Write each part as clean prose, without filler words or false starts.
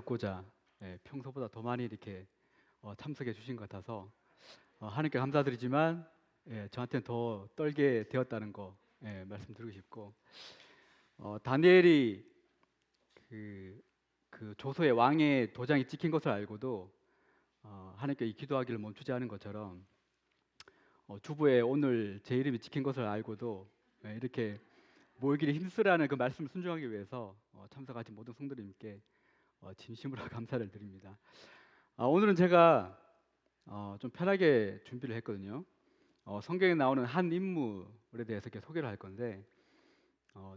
듣고자 평소보다 더 많이 이렇게 참석해 주신 것 같아서 하나님께 감사드리지만 저한테는 더 떨게 되었다는 거 말씀드리고 싶고 다니엘이 그 조서의 왕의 도장이 찍힌 것을 알고도 하나님께 이 기도하기를 멈추지 않은 것처럼 주부의 오늘 제 이름이 찍힌 것을 알고도 이렇게 모이기를 힘쓰라는 그 말씀을 순종하기 위해서 참석하신 모든 성도님께 진심으로 감사를 드립니다. 오늘은 제가 좀 편하게 준비를 했거든요. 성경에 나오는 한 인물에 대해서 이렇게 소개를 할 건데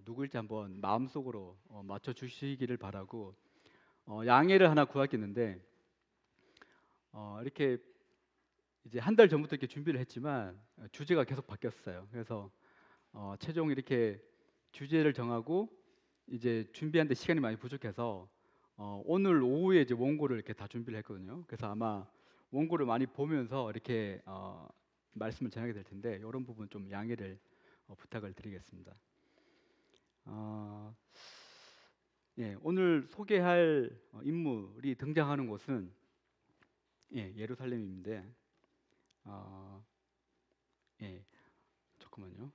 누구일지 한번 마음속으로 맞춰 주시기를 바라고 양해를 하나 구하겠는데 이렇게 이제 한 달 전부터 이렇게 준비를 했지만 주제가 계속 바뀌었어요. 그래서 최종 이렇게 주제를 정하고 이제 준비하는데 시간이 많이 부족해서 오늘 오후에 이제 원고를 이렇게 다 준비를 했거든요. 그래서 아마 원고를 많이 보면서 이렇게 말씀을 전하게 될 텐데 이런 부분 좀 양해를 부탁을 드리겠습니다. 오늘 소개할 인물이 등장하는 곳은 예루살렘인데 잠깐만요.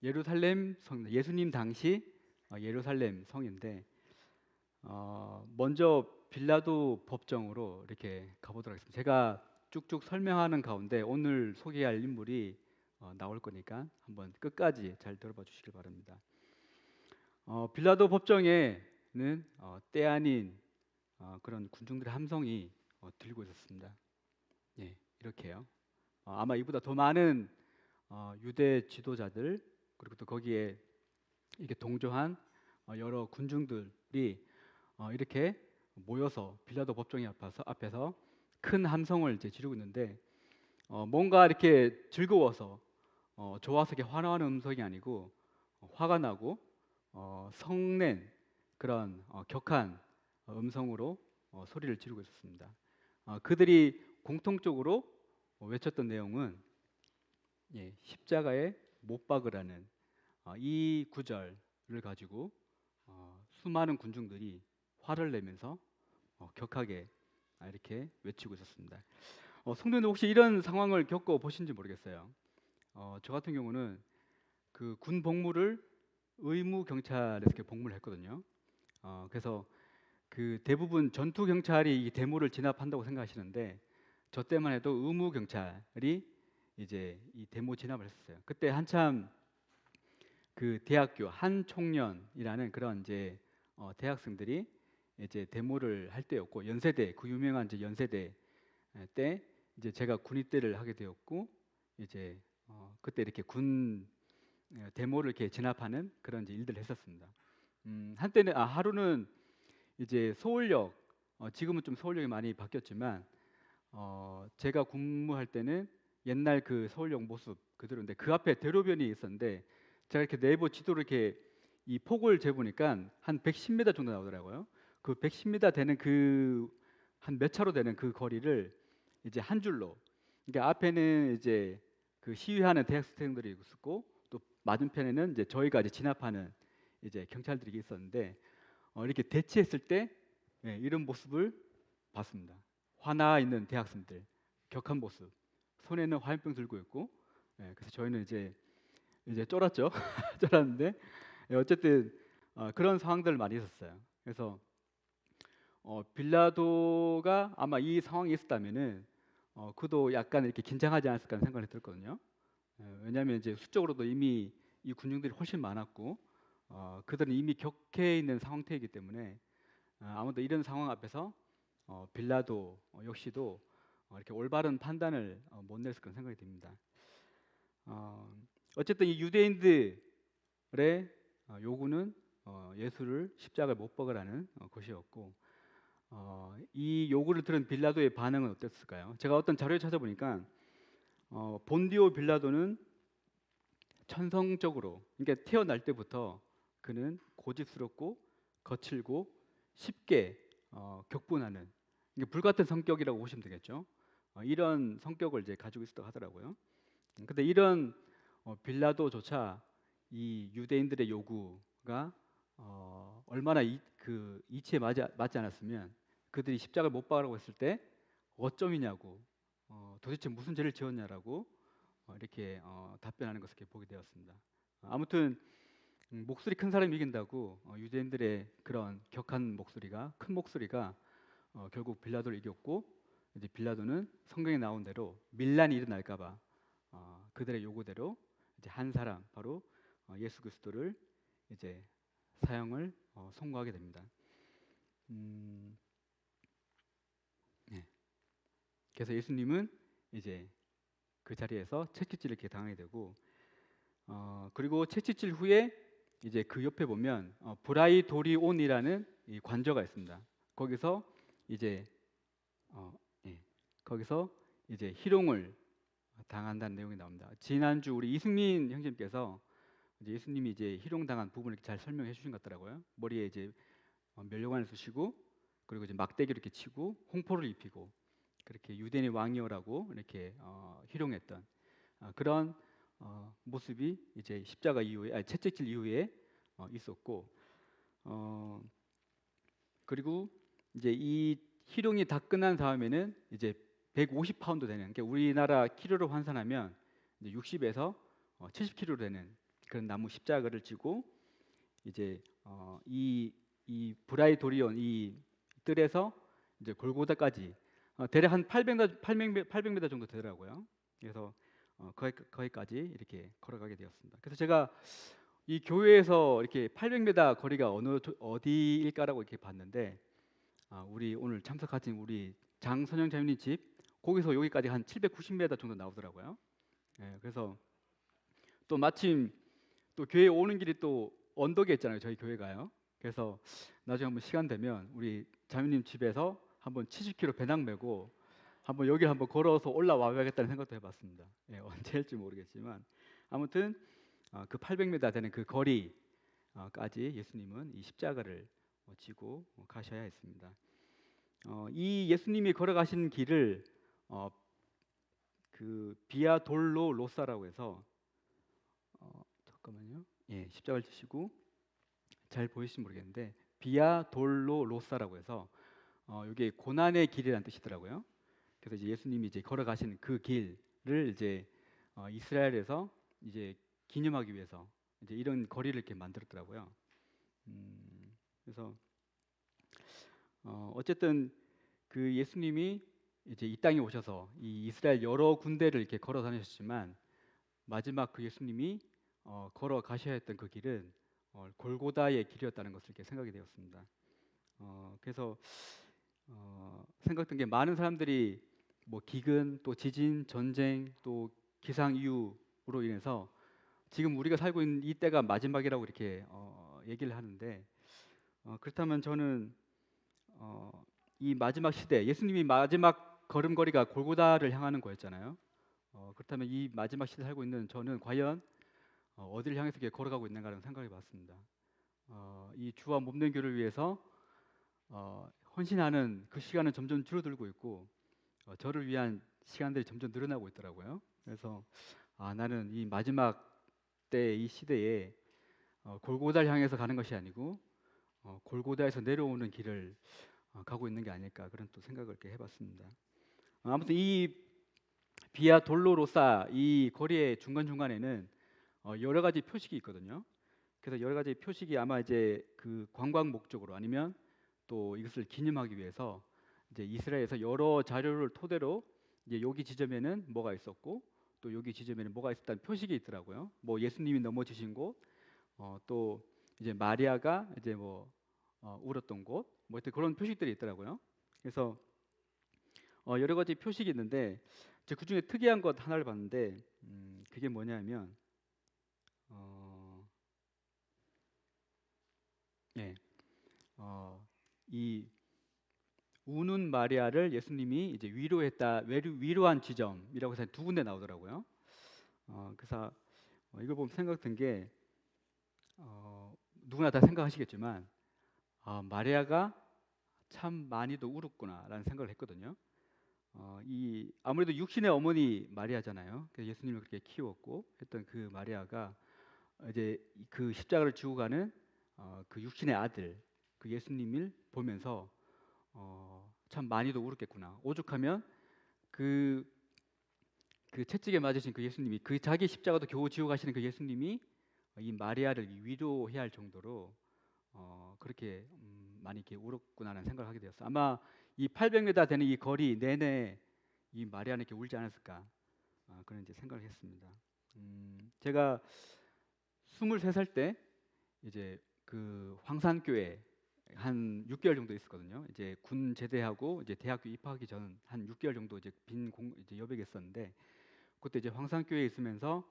예루살렘 성, 예수님 당시 예루살렘 성인데 먼저 빌라도 법정으로 이렇게 가보도록 하겠습니다. 제가 쭉쭉 설명하는 가운데 오늘 소개할 인물이 나올 거니까 한번 끝까지 잘 들어봐 주시길 바랍니다. 빌라도 법정에는 때 아닌 그런 군중들의 함성이 들리고 있었습니다. 이렇게요. 아마 이보다 더 많은 유대 지도자들 그리고 또 거기에 이렇게 동조한 여러 군중들이 이렇게 모여서 빌라도 법정의 앞에서 큰 함성을 이제 지르고 있는데 뭔가 이렇게 즐거워서 좋아서 이렇게 환호하는 음성이 아니고 화가 나고 성낸 그런 격한 음성으로 소리를 지르고 있었습니다. 그들이 공통적으로 외쳤던 내용은 십자가에 못 박으라는 이 구절을 가지고 수많은 군중들이 화를 내면서 격하게 이렇게 외치고 있었습니다. 성도님들 혹시 이런 상황을 겪어 보신지 모르겠어요. 저 같은 경우는 그 군 복무를 의무 경찰에서 이렇게 복무를 했거든요. 그래서 그 대부분 전투 경찰이 이 데모를 진압한다고 생각하시는데 저 때만 해도 의무 경찰이 이제 이 데모 진압을 했었어요. 그때 한참 그 대학교 한 총련이라는 그런 이제 대학생들이 이제 데모를 할 때였고 연세대 그 유명한 이제 연세대 때 이제 제가 군입대를 하게 되었고 이제 그때 이렇게 군 데모를 이렇게 진압하는 그런 이제 일들을 했었습니다. 한때는 하루는 이제 서울역 지금은 좀 서울역이 많이 바뀌었지만 제가 근무할 때는 옛날 그 서울역 모습 그대로인데 그 앞에 대로변이 있었는데 제가 이렇게 네이버 지도를 이렇게 이 폭을 재보니까 한 110m 정도 나오더라고요. 그 110m 되는 그 한 몇 차로 되는 그 거리를 이제 한 줄로 그러니까 앞에는 이제 그 시위하는 대학생들이 있었고 또 맞은편에는 이제 저희가 이제 진압하는 이제 경찰들이 있었는데 이렇게 대치했을 때 이런 모습을 봤습니다. 화나 있는 대학생들 격한 모습 손에는 화염병 들고 있고 그래서 저희는 이제 쫄았죠. 쫄았는데 어쨌든 그런 상황들 많이 있었어요. 그래서 빌라도가 아마 이 상황이 있었다면은 그도 약간 이렇게 긴장하지 않았을까 하는 생각이 들거든요. 왜냐하면 이제 수적으로도 이미 이 군중들이 훨씬 많았고 그들은 이미 격해 있는 상태이기 때문에 아무도 이런 상황 앞에서 빌라도 역시도 이렇게 올바른 판단을 못 냈을 그런 생각이 듭니다. 어쨌든 이 유대인들의 요구는 예수를 십자가에 못 박으라는 것이었고 이 요구를 들은 빌라도의 반응은 어땠을까요? 제가 어떤 자료를 찾아보니까 본디오 빌라도는 천성적으로 그러니까 태어날 때부터 그는 고집스럽고 거칠고 쉽게 격분하는 불같은 성격이라고 보시면 되겠죠. 이런 성격을 이제 가지고 있었다고 하더라고요. 근데 이런 빌라도조차 이 유대인들의 요구가 얼마나 그 이치에 맞지 않았으면 그들이 십자가를 못 박으라고 했을 때 어쩌이냐고 도대체 무슨 죄를 지었냐라고 이렇게 답변하는 것을 이렇게 보게 되었습니다. 아무튼 목소리 큰 사람이 이긴다고 유대인들의 그런 격한 목소리가 큰 목소리가 결국 빌라도를 이겼고 이제 빌라도는 성경에 나온 대로 밀란이 일어날까봐 그들의 요구대로 이제 한 사람 바로 예수 그리스도를 이제 사형을 선고하게 됩니다. 네. 그래서 예수님은 이제 그 자리에서 채찍질을 이렇게 당하게 되고 그리고 채찍질 후에 이제 그 옆에 보면 브라이도리온이라는 이 관저가 있습니다. 거기서 이제 예, 거기서 이제 희롱을 당한다는 내용이 나옵니다. 지난주 우리 이승민 형제님께서 이제 예수님이 이제 희롱당한 부분을 잘 설명해 주신 것 같더라고요. 머리에 이제 면류관을 쓰시고 그리고 이제 막대기를 이렇게 치고 홍포를 입히고 그렇게 유대인의 왕이여라고 이렇게 희롱했던 그런 모습이 이제 십자가 이후에 채찍질 이후에 있었고 그리고 이제 이 희롱이 다 끝난 다음에는 이제 150파운드 되는 그러니까 우리나라 키로로 환산하면 이제 60에서 70kg 되는 그런 나무 십자가를 지고 이제 이 브라이도리온 이 뜰에서 이제 골고다까지 대략 한 800m 정도 되더라고요. 그래서 거기까지 이렇게 걸어가게 되었습니다. 그래서 제가 이 교회에서 이렇게 800m 거리가 어디일까라고 이렇게 봤는데 우리 오늘 참석하신 우리 장선영 자매님 집 거기서 여기까지 한 790m 정도 나오더라고요. 예, 그래서 또 마침 또 교회 오는 길이 또 언덕에 있잖아요. 저희 교회가요. 그래서 나중에 한번 시간 되면 우리 자매님 집에서 한번 70km 배낭 메고 한번 여기 한번 걸어서 올라와 봐야겠다는 생각도 해봤습니다. 예, 언제 할지 모르겠지만 아무튼 그 800m 되는 그 거리까지 예수님은 이 십자가를 지고 가셔야 했습니다. 이 예수님이 걸어가신 길을 그 비아 돌로 로사라고 해서 잠깐만요. 예, 십자가를 지시고 잘 보이실지 모르겠는데 비아 돌로 로사라고 해서 이게 고난의 길이라는 뜻이더라고요. 그래서 이제 예수님이 이제 걸어가신 그 길을 이제 이스라엘에서 이제 기념하기 위해서 이제 이런 거리를 이렇게 만들었더라고요. 그래서 어쨌든 그 예수님이 이제 이 땅에 오셔서 이 이스라엘 여러 군데를 이렇게 걸어 다니셨지만 마지막 그 예수님이 걸어 가셔야 했던 그 길은 골고다의 길이었다는 것을 이렇게 생각이 되었습니다. 그래서 생각된 게 많은 사람들이 뭐 기근 또 지진 전쟁 또 기상 이유로 인해서 지금 우리가 살고 있는 이 때가 마지막이라고 이렇게 얘기를 하는데 그렇다면 저는 이 마지막 시대 예수님이 마지막 걸음걸이가 골고다를 향하는 거였잖아요. 그렇다면 이 마지막 시대 살고 있는 저는 과연 어디를 향해서 이렇게 걸어가고 있는가라는 생각이 봤습니다. 이 주와 몸된 교를 위해서 헌신하는 그 시간은 점점 줄어들고 있고 저를 위한 시간들이 점점 늘어나고 있더라고요. 그래서 나는 이 마지막 때 이 시대에 골고다를 향해서 가는 것이 아니고 골고다에서 내려오는 길을 가고 있는 게 아닐까 그런 또 생각을 이렇게 해봤습니다. 아무튼 이 비아 돌로로사 이 거리의 중간 중간에는 여러 가지 표식이 있거든요. 그래서 여러 가지 표식이 아마 이제 그 관광 목적으로 아니면 또 이것을 기념하기 위해서 이제 이스라엘에서 여러 자료를 토대로 이제 여기 지점에는 뭐가 있었고 또 여기 지점에는 뭐가 있었다는 표식이 있더라고요. 뭐 예수님이 넘어지신 곳, 또 이제 마리아가 이제 뭐 울었던 곳, 뭐 그런 표식들이 있더라고요. 그래서 여러 가지 표식이 있는데 그 중에 특이한 것 하나를 봤는데 그게 뭐냐면 예, 이 우는 마리아를 예수님이 이제 위로한 지점이라고 해서 두 군데 나오더라고요. 그래서 이걸 보면 생각된 게 누구나 다 생각하시겠지만 마리아가 참 많이도 울었구나라는 생각을 했거든요. 이 아무래도 육신의 어머니 마리아잖아요. 그래서 예수님을 그렇게 키웠고 했던 그 마리아가 이제 그 십자가를 지고 가는 그 육신의 아들 그 예수님을 보면서 참 많이도 울었겠구나. 오죽하면 그 채찍에 맞으신 그 예수님이, 그 자기 십자가도 겨우 지고 가시는 그 예수님이 이 마리아를 위로해야 할 정도로 그렇게 많이 이렇게 울었구나라는 생각을 하게 되었어요. 아마 이 800m 되는 이 거리 내내 이 마리아는 이렇게 울지 않았을까, 그런 이제 생각을 했습니다. 제가 23살 때 이제 그 황산교회 한 6개월 정도 있었거든요. 이제 군 제대하고 이제 대학교 입학하기 전 한 6개월 정도 이제 이제 여백이 있었는데, 그때 이제 황산교회에 있으면서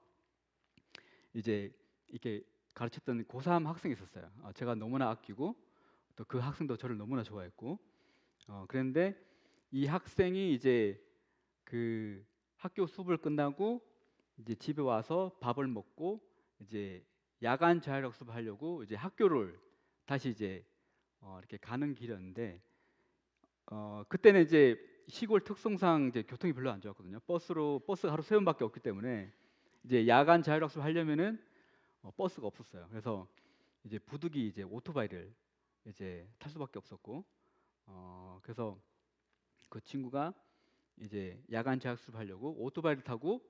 이제 이렇게 가르쳤던 고3 학생이 있었어요. 제가 너무나 아끼고 또 그 학생도 저를 너무나 좋아했고, 그런데 이 학생이 이제 그 학교 수업을 끝나고 이제 집에 와서 밥을 먹고 이제 야간 자율학습을 하려고 이제 학교를 다시 이제 이렇게 가는 길이었는데, 그때는 이제 시골 특성상 이제 교통이 별로 안 좋았거든요. 버스가 하루 3번밖에 없기 때문에 이제 야간 자율학습을 하려면은 버스가 없었어요. 그래서 이제 부득이 이제 오토바이를 이제 탈 수밖에 없었고, 그래서 그 친구가 이제 야간 자율학습을 하려고 오토바이를 타고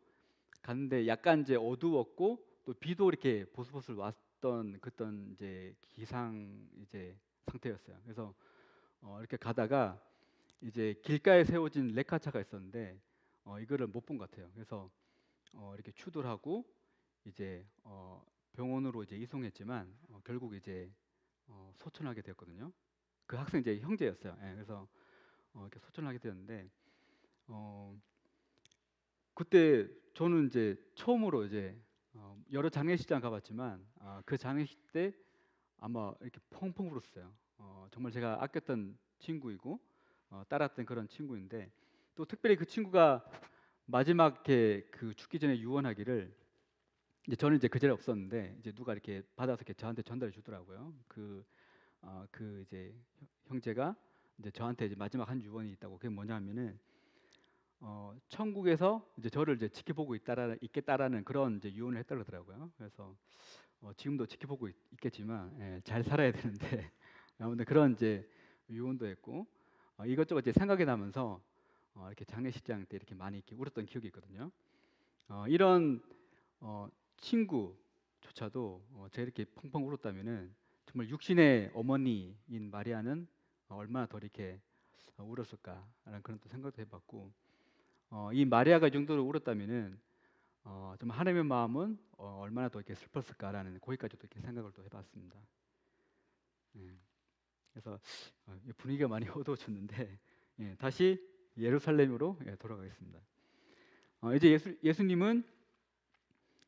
갔는데 약간 이제 어두웠고 또 비도 이렇게 보슬보슬 왔던 그떤 이제 기상 이제 상태였어요. 그래서 이렇게 가다가 이제 길가에 세워진 레카차가 있었는데 이거를 못 본 것 같아요. 그래서 이렇게 추돌하고 이제 병원으로 이제 이송했지만 결국 이제 소천하게 되었거든요. 그 학생 이제 형제였어요. 예, 그래서 이렇게 소천하게 되었는데, 그때 저는 이제 처음으로 이제 여러 장례식장 가봤지만 그 장례식 때 아마 이렇게 펑펑 울었어요. 정말 제가 아꼈던 친구이고 따랐던 그런 친구인데, 또 특별히 그 친구가 마지막에 그 죽기 전에 유언하기를, 이제 저는 이제 그 자리에 없었는데 이제 누가 이렇게 받아서 이렇게 저한테 전달해 주더라고요. 그 이제 형제가 이제 저한테 이제 마지막 한 유언이 있다고. 그게 뭐냐면은 천국에서 이제 저를 이제 지켜보고 있겠다라는 그런 이제 유언을 했다고 그러더라고요. 그래서 지금도 지켜보고 있겠지만 잘 살아야 되는데 아무튼 그런 이제 유언도 했고, 이것저것 이제 생각이 나면서 이렇게 장례식장 때 이렇게 많이 이렇게 울었던 기억이 있거든요. 이런 친구조차도 제가 이렇게 펑펑 울었다면은 정말 육신의 어머니인 마리아는 얼마나 더 이렇게 울었을까라는 그런 또 생각도 해봤고, 이 마리아가 이 정도로 울었다면은 정말 하나님의 마음은 얼마나 더 이렇게 슬펐을까라는 거기까지도 이렇게 생각을 또 해봤습니다. 그래서 분위기가 많이 어두워졌는데 다시 예루살렘으로 돌아가겠습니다. 이제 예수님은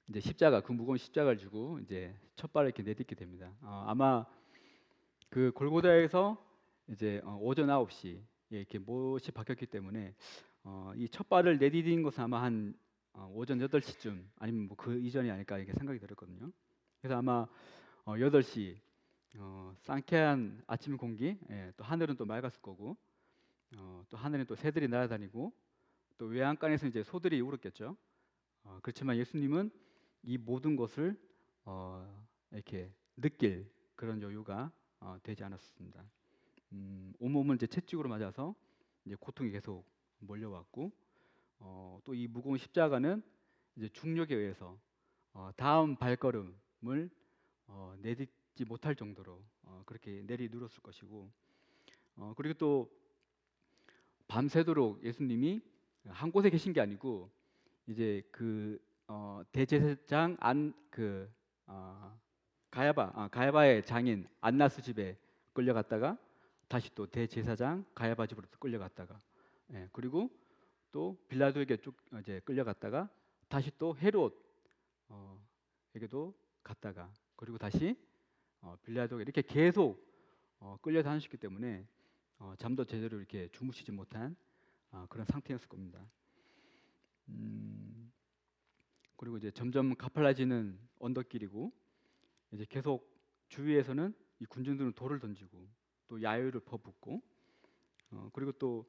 이제 십자가, 그 무거운 십자가를 지고 이제 첫 발을 이렇게 내딛게 됩니다. 아마 그 골고다에서 이제 오전 9시 이렇게 못이 박혔기 때문에 이 첫 발을 내디딘 것은 아마 한 오전 8시쯤 아니면 뭐 그 이전이 아닐까 이렇게 생각이 들었거든요. 그래서 아마 8시 상쾌한 아침 공기, 또 하늘은 또 맑았을 거고, 또 하늘에 또 새들이 날아다니고, 또 외양간에서 이제 소들이 울었겠죠. 그렇지만 예수님은 이 모든 것을 이렇게 느낄 그런 여유가 되지 않았습니다. 온몸은 이제 채찍으로 맞아서 이제 고통이 계속 몰려왔고, 또 이 무거운 십자가는 이제 중력에 의해서 다음 발걸음을 내딛지 못할 정도로 그렇게 내리누렀을 것이고, 그리고 또 밤새도록 예수님이 한 곳에 계신 게 아니고 이제 그 대제사장 가야바의 장인 안나스 집에 끌려갔다가 다시 또 대제사장 가야바 집으로 또 끌려갔다가, 그리고 또 빌라도에게 쭉 이제 끌려갔다가 다시 또 헤롯에게도 갔다가, 그리고 다시 빌라도에게 이렇게 계속 끌려다니셨기 때문에 잠도 제대로 이렇게 주무시지 못한 그런 상태였을 겁니다. 그리고 이제 점점 가팔라지는 언덕길이고, 이제 계속 주위에서는 이 군중들은 돌을 던지고 또 야유를 퍼붓고, 그리고 또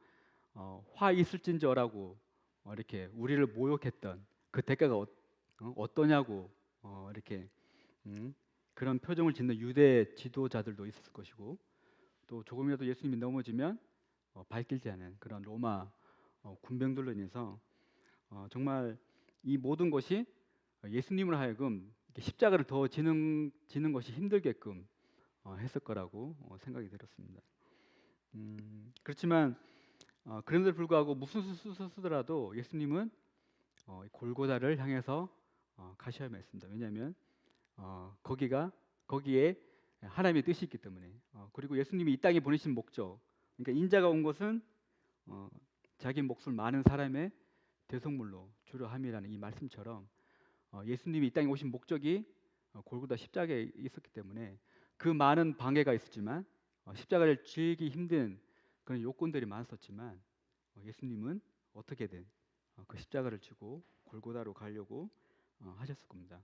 화 있을진저라고 이렇게 우리를 모욕했던 그 대가가 어떠냐고 이렇게 그런 표정을 짓는 유대 지도자들도 있었을 것이고, 또 조금이라도 예수님이 넘어지면 발길지 않은 그런 로마 군병들로 인해서 정말 이 모든 것이 예수님을 하여금 이렇게 십자가를 더 지는 것이 힘들게끔 했을 거라고 생각이 들었습니다. 그렇지만 그런데도 불구하고 무슨 수를 쓰더라도 예수님은 골고다를 향해서 가셔야만 했습니다. 왜냐하면 거기에 하나님의 뜻이 있기 때문에. 그리고 예수님이 이 땅에 보내신 목적, 그러니까 인자가 온 것은 자기 몫을 많은 사람의 대속물로 주려 함이라는 이 말씀처럼 예수님이 이 땅에 오신 목적이 골고다 십자가에 있었기 때문에 그 많은 방해가 있었지만 십자가를 지기 힘든 그런 요건들이 많았었지만 예수님은 어떻게든 그 십자가를 지고 골고다로 가려고 하셨을 겁니다.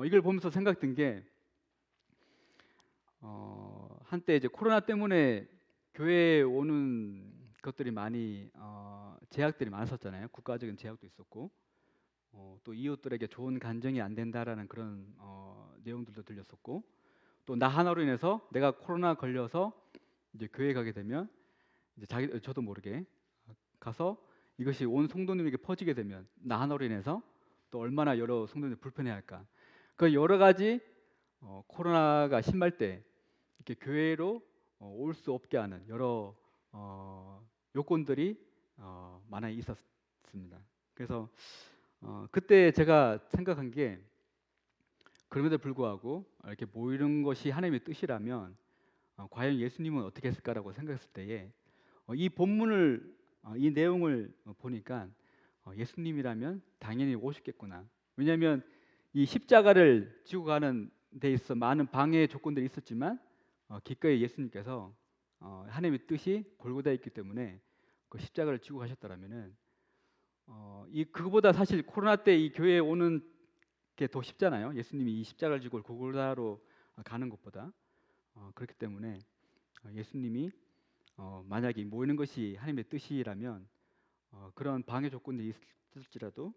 이걸 보면서 생각든 게 한때 이제 코로나 때문에 교회에 오는 것들이 많이 제약들이 많았었잖아요. 국가적인 제약도 있었고 또 이웃들에게 좋은 간정이 안 된다라는 그런 내용들도 들렸었고 또 나 하나로 인해서 내가 코로나 걸려서 이제 교회 가게 되면 이제 저도 모르게 가서 이것이 온 성도님에게 퍼지게 되면 나 하나로 인해서 또 얼마나 여러 성도님이 불편해할까. 그 여러 가지 코로나가 심할 때 이렇게 교회로 올 수 없게 하는 여러 요건들이 많아 있었습니다. 그래서 그때 제가 생각한 게 그럼에도 불구하고 이렇게 모이는 것이 하나님의 뜻이라면 과연 예수님은 어떻게 했을까라고 생각했을 때에 이 본문을 이 내용을 보니까 예수님이라면 당연히 오셨겠구나. 왜냐하면 이 십자가를 지고 가는 데 있어 많은 방해 조건들이 있었지만 기꺼이 예수님께서 하나님의 뜻이 골고다에 있기 때문에 그 십자가를 지고 가셨더라면은 이 그거보다 사실 코로나 때 이 교회에 오는 게 더 쉽잖아요. 예수님이 이 십자가를 지고 골고다로 가는 것보다 그렇기 때문에 예수님이 만약에 모이는 것이 하나님의 뜻이라면 그런 방해 조건들이 있을지라도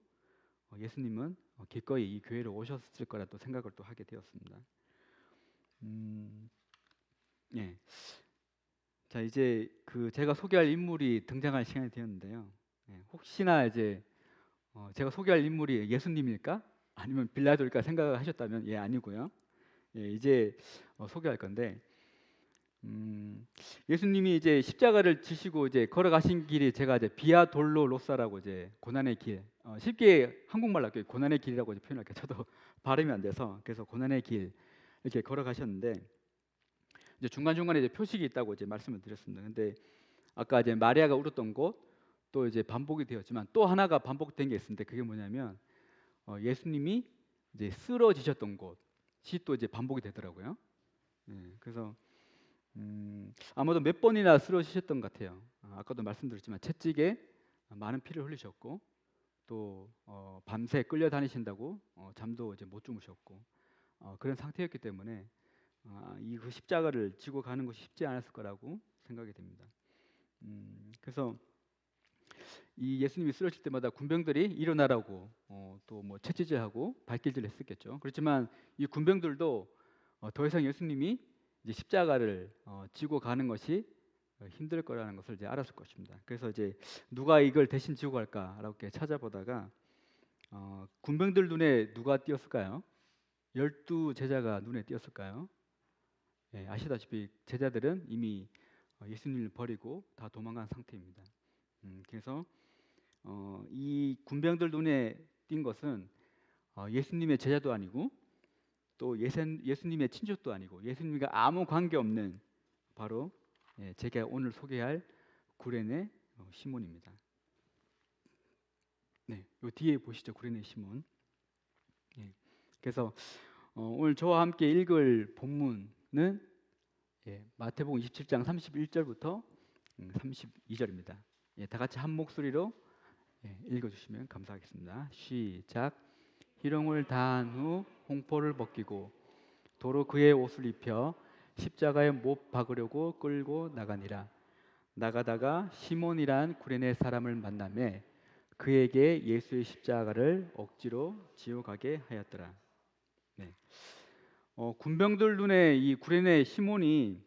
예수님은 기꺼이 이 교회로 오셨을 거라 또 생각을 또 하게 되었습니다. 예. 자 이제 그 제가 소개할 인물이 등장할 시간이 되었는데요. 혹시나 이제 제가 소개할 인물이 예수님일까 아니면 빌라도일까 생각을 하셨다면 아니고요. 이제 소개할 건데 예수님이 이제 십자가를 지시고 이제 걸어가신 길이 제가 이제 비아 돌로로사라고 이제 고난의 길 쉽게 한국말로 할게요. 고난의 길이라고 이제 표현할게요. 저도 발음이 안 돼서 그래서 고난의 길 이렇게 걸어가셨는데 이제 중간중간에 이제 표식이 있다고 이제 말씀을 드렸습니다. 근데 아까 이제 마리아가 울었던 곳 또 이제 반복이 되었지만 또 하나가 반복된 게 있는데 그게 뭐냐면 예수님이 이제 쓰러지셨던 곳이 또 이제 반복이 되더라고요. 그래서 아마도 몇 번이나 쓰러지셨던 것 같아요. 아까도 말씀드렸지만 채찍에 많은 피를 흘리셨고 또 밤새 끌려다니신다고 잠도 이제 못 주무셨고 그런 상태였기 때문에 이 그 십자가를 지고 가는 것이 쉽지 않았을 거라고 생각이 됩니다. 그래서 이 예수님이 쓰러질 때마다 군병들이 일어나라고 또 뭐 채찍질하고 발길질을 했었겠죠. 그렇지만 이 군병들도 더 이상 예수님이 이제 십자가를 지고 가는 것이 힘들 거라는 것을 이제 알았을 것입니다. 그래서 이제 누가 이걸 대신 지고 갈까라고 이렇게 찾아보다가 군병들 눈에 누가 띄었을까요? 12 제자가 눈에 띄었을까요? 아시다시피 제자들은 이미 예수님을 버리고 다 도망간 상태입니다. 그래서 이 군병들 눈에 띈 것은 예수님의 제자도 아니고 또 예수님의 친족도 아니고 예수님과 아무 관계 없는 바로 제가 오늘 소개할 구레네 시몬입니다. 요 뒤에 보시죠. 구레네 시몬. 그래서 오늘 저와 함께 읽을 본문은 마태복음 27장 31절부터 32절입니다. 다 같이 한 목소리로 읽어주시면 감사하겠습니다. 시작. 희롱을 다한 후 홍포를 벗기고 도로 그의 옷을 입혀 십자가에 못 박으려고 끌고 나가니라. 나가다가 시몬이란 구레네 사람을 만나매 그에게 예수의 십자가를 억지로 지어 가게 하였더라. 군병들 눈에 이 구레네 시몬이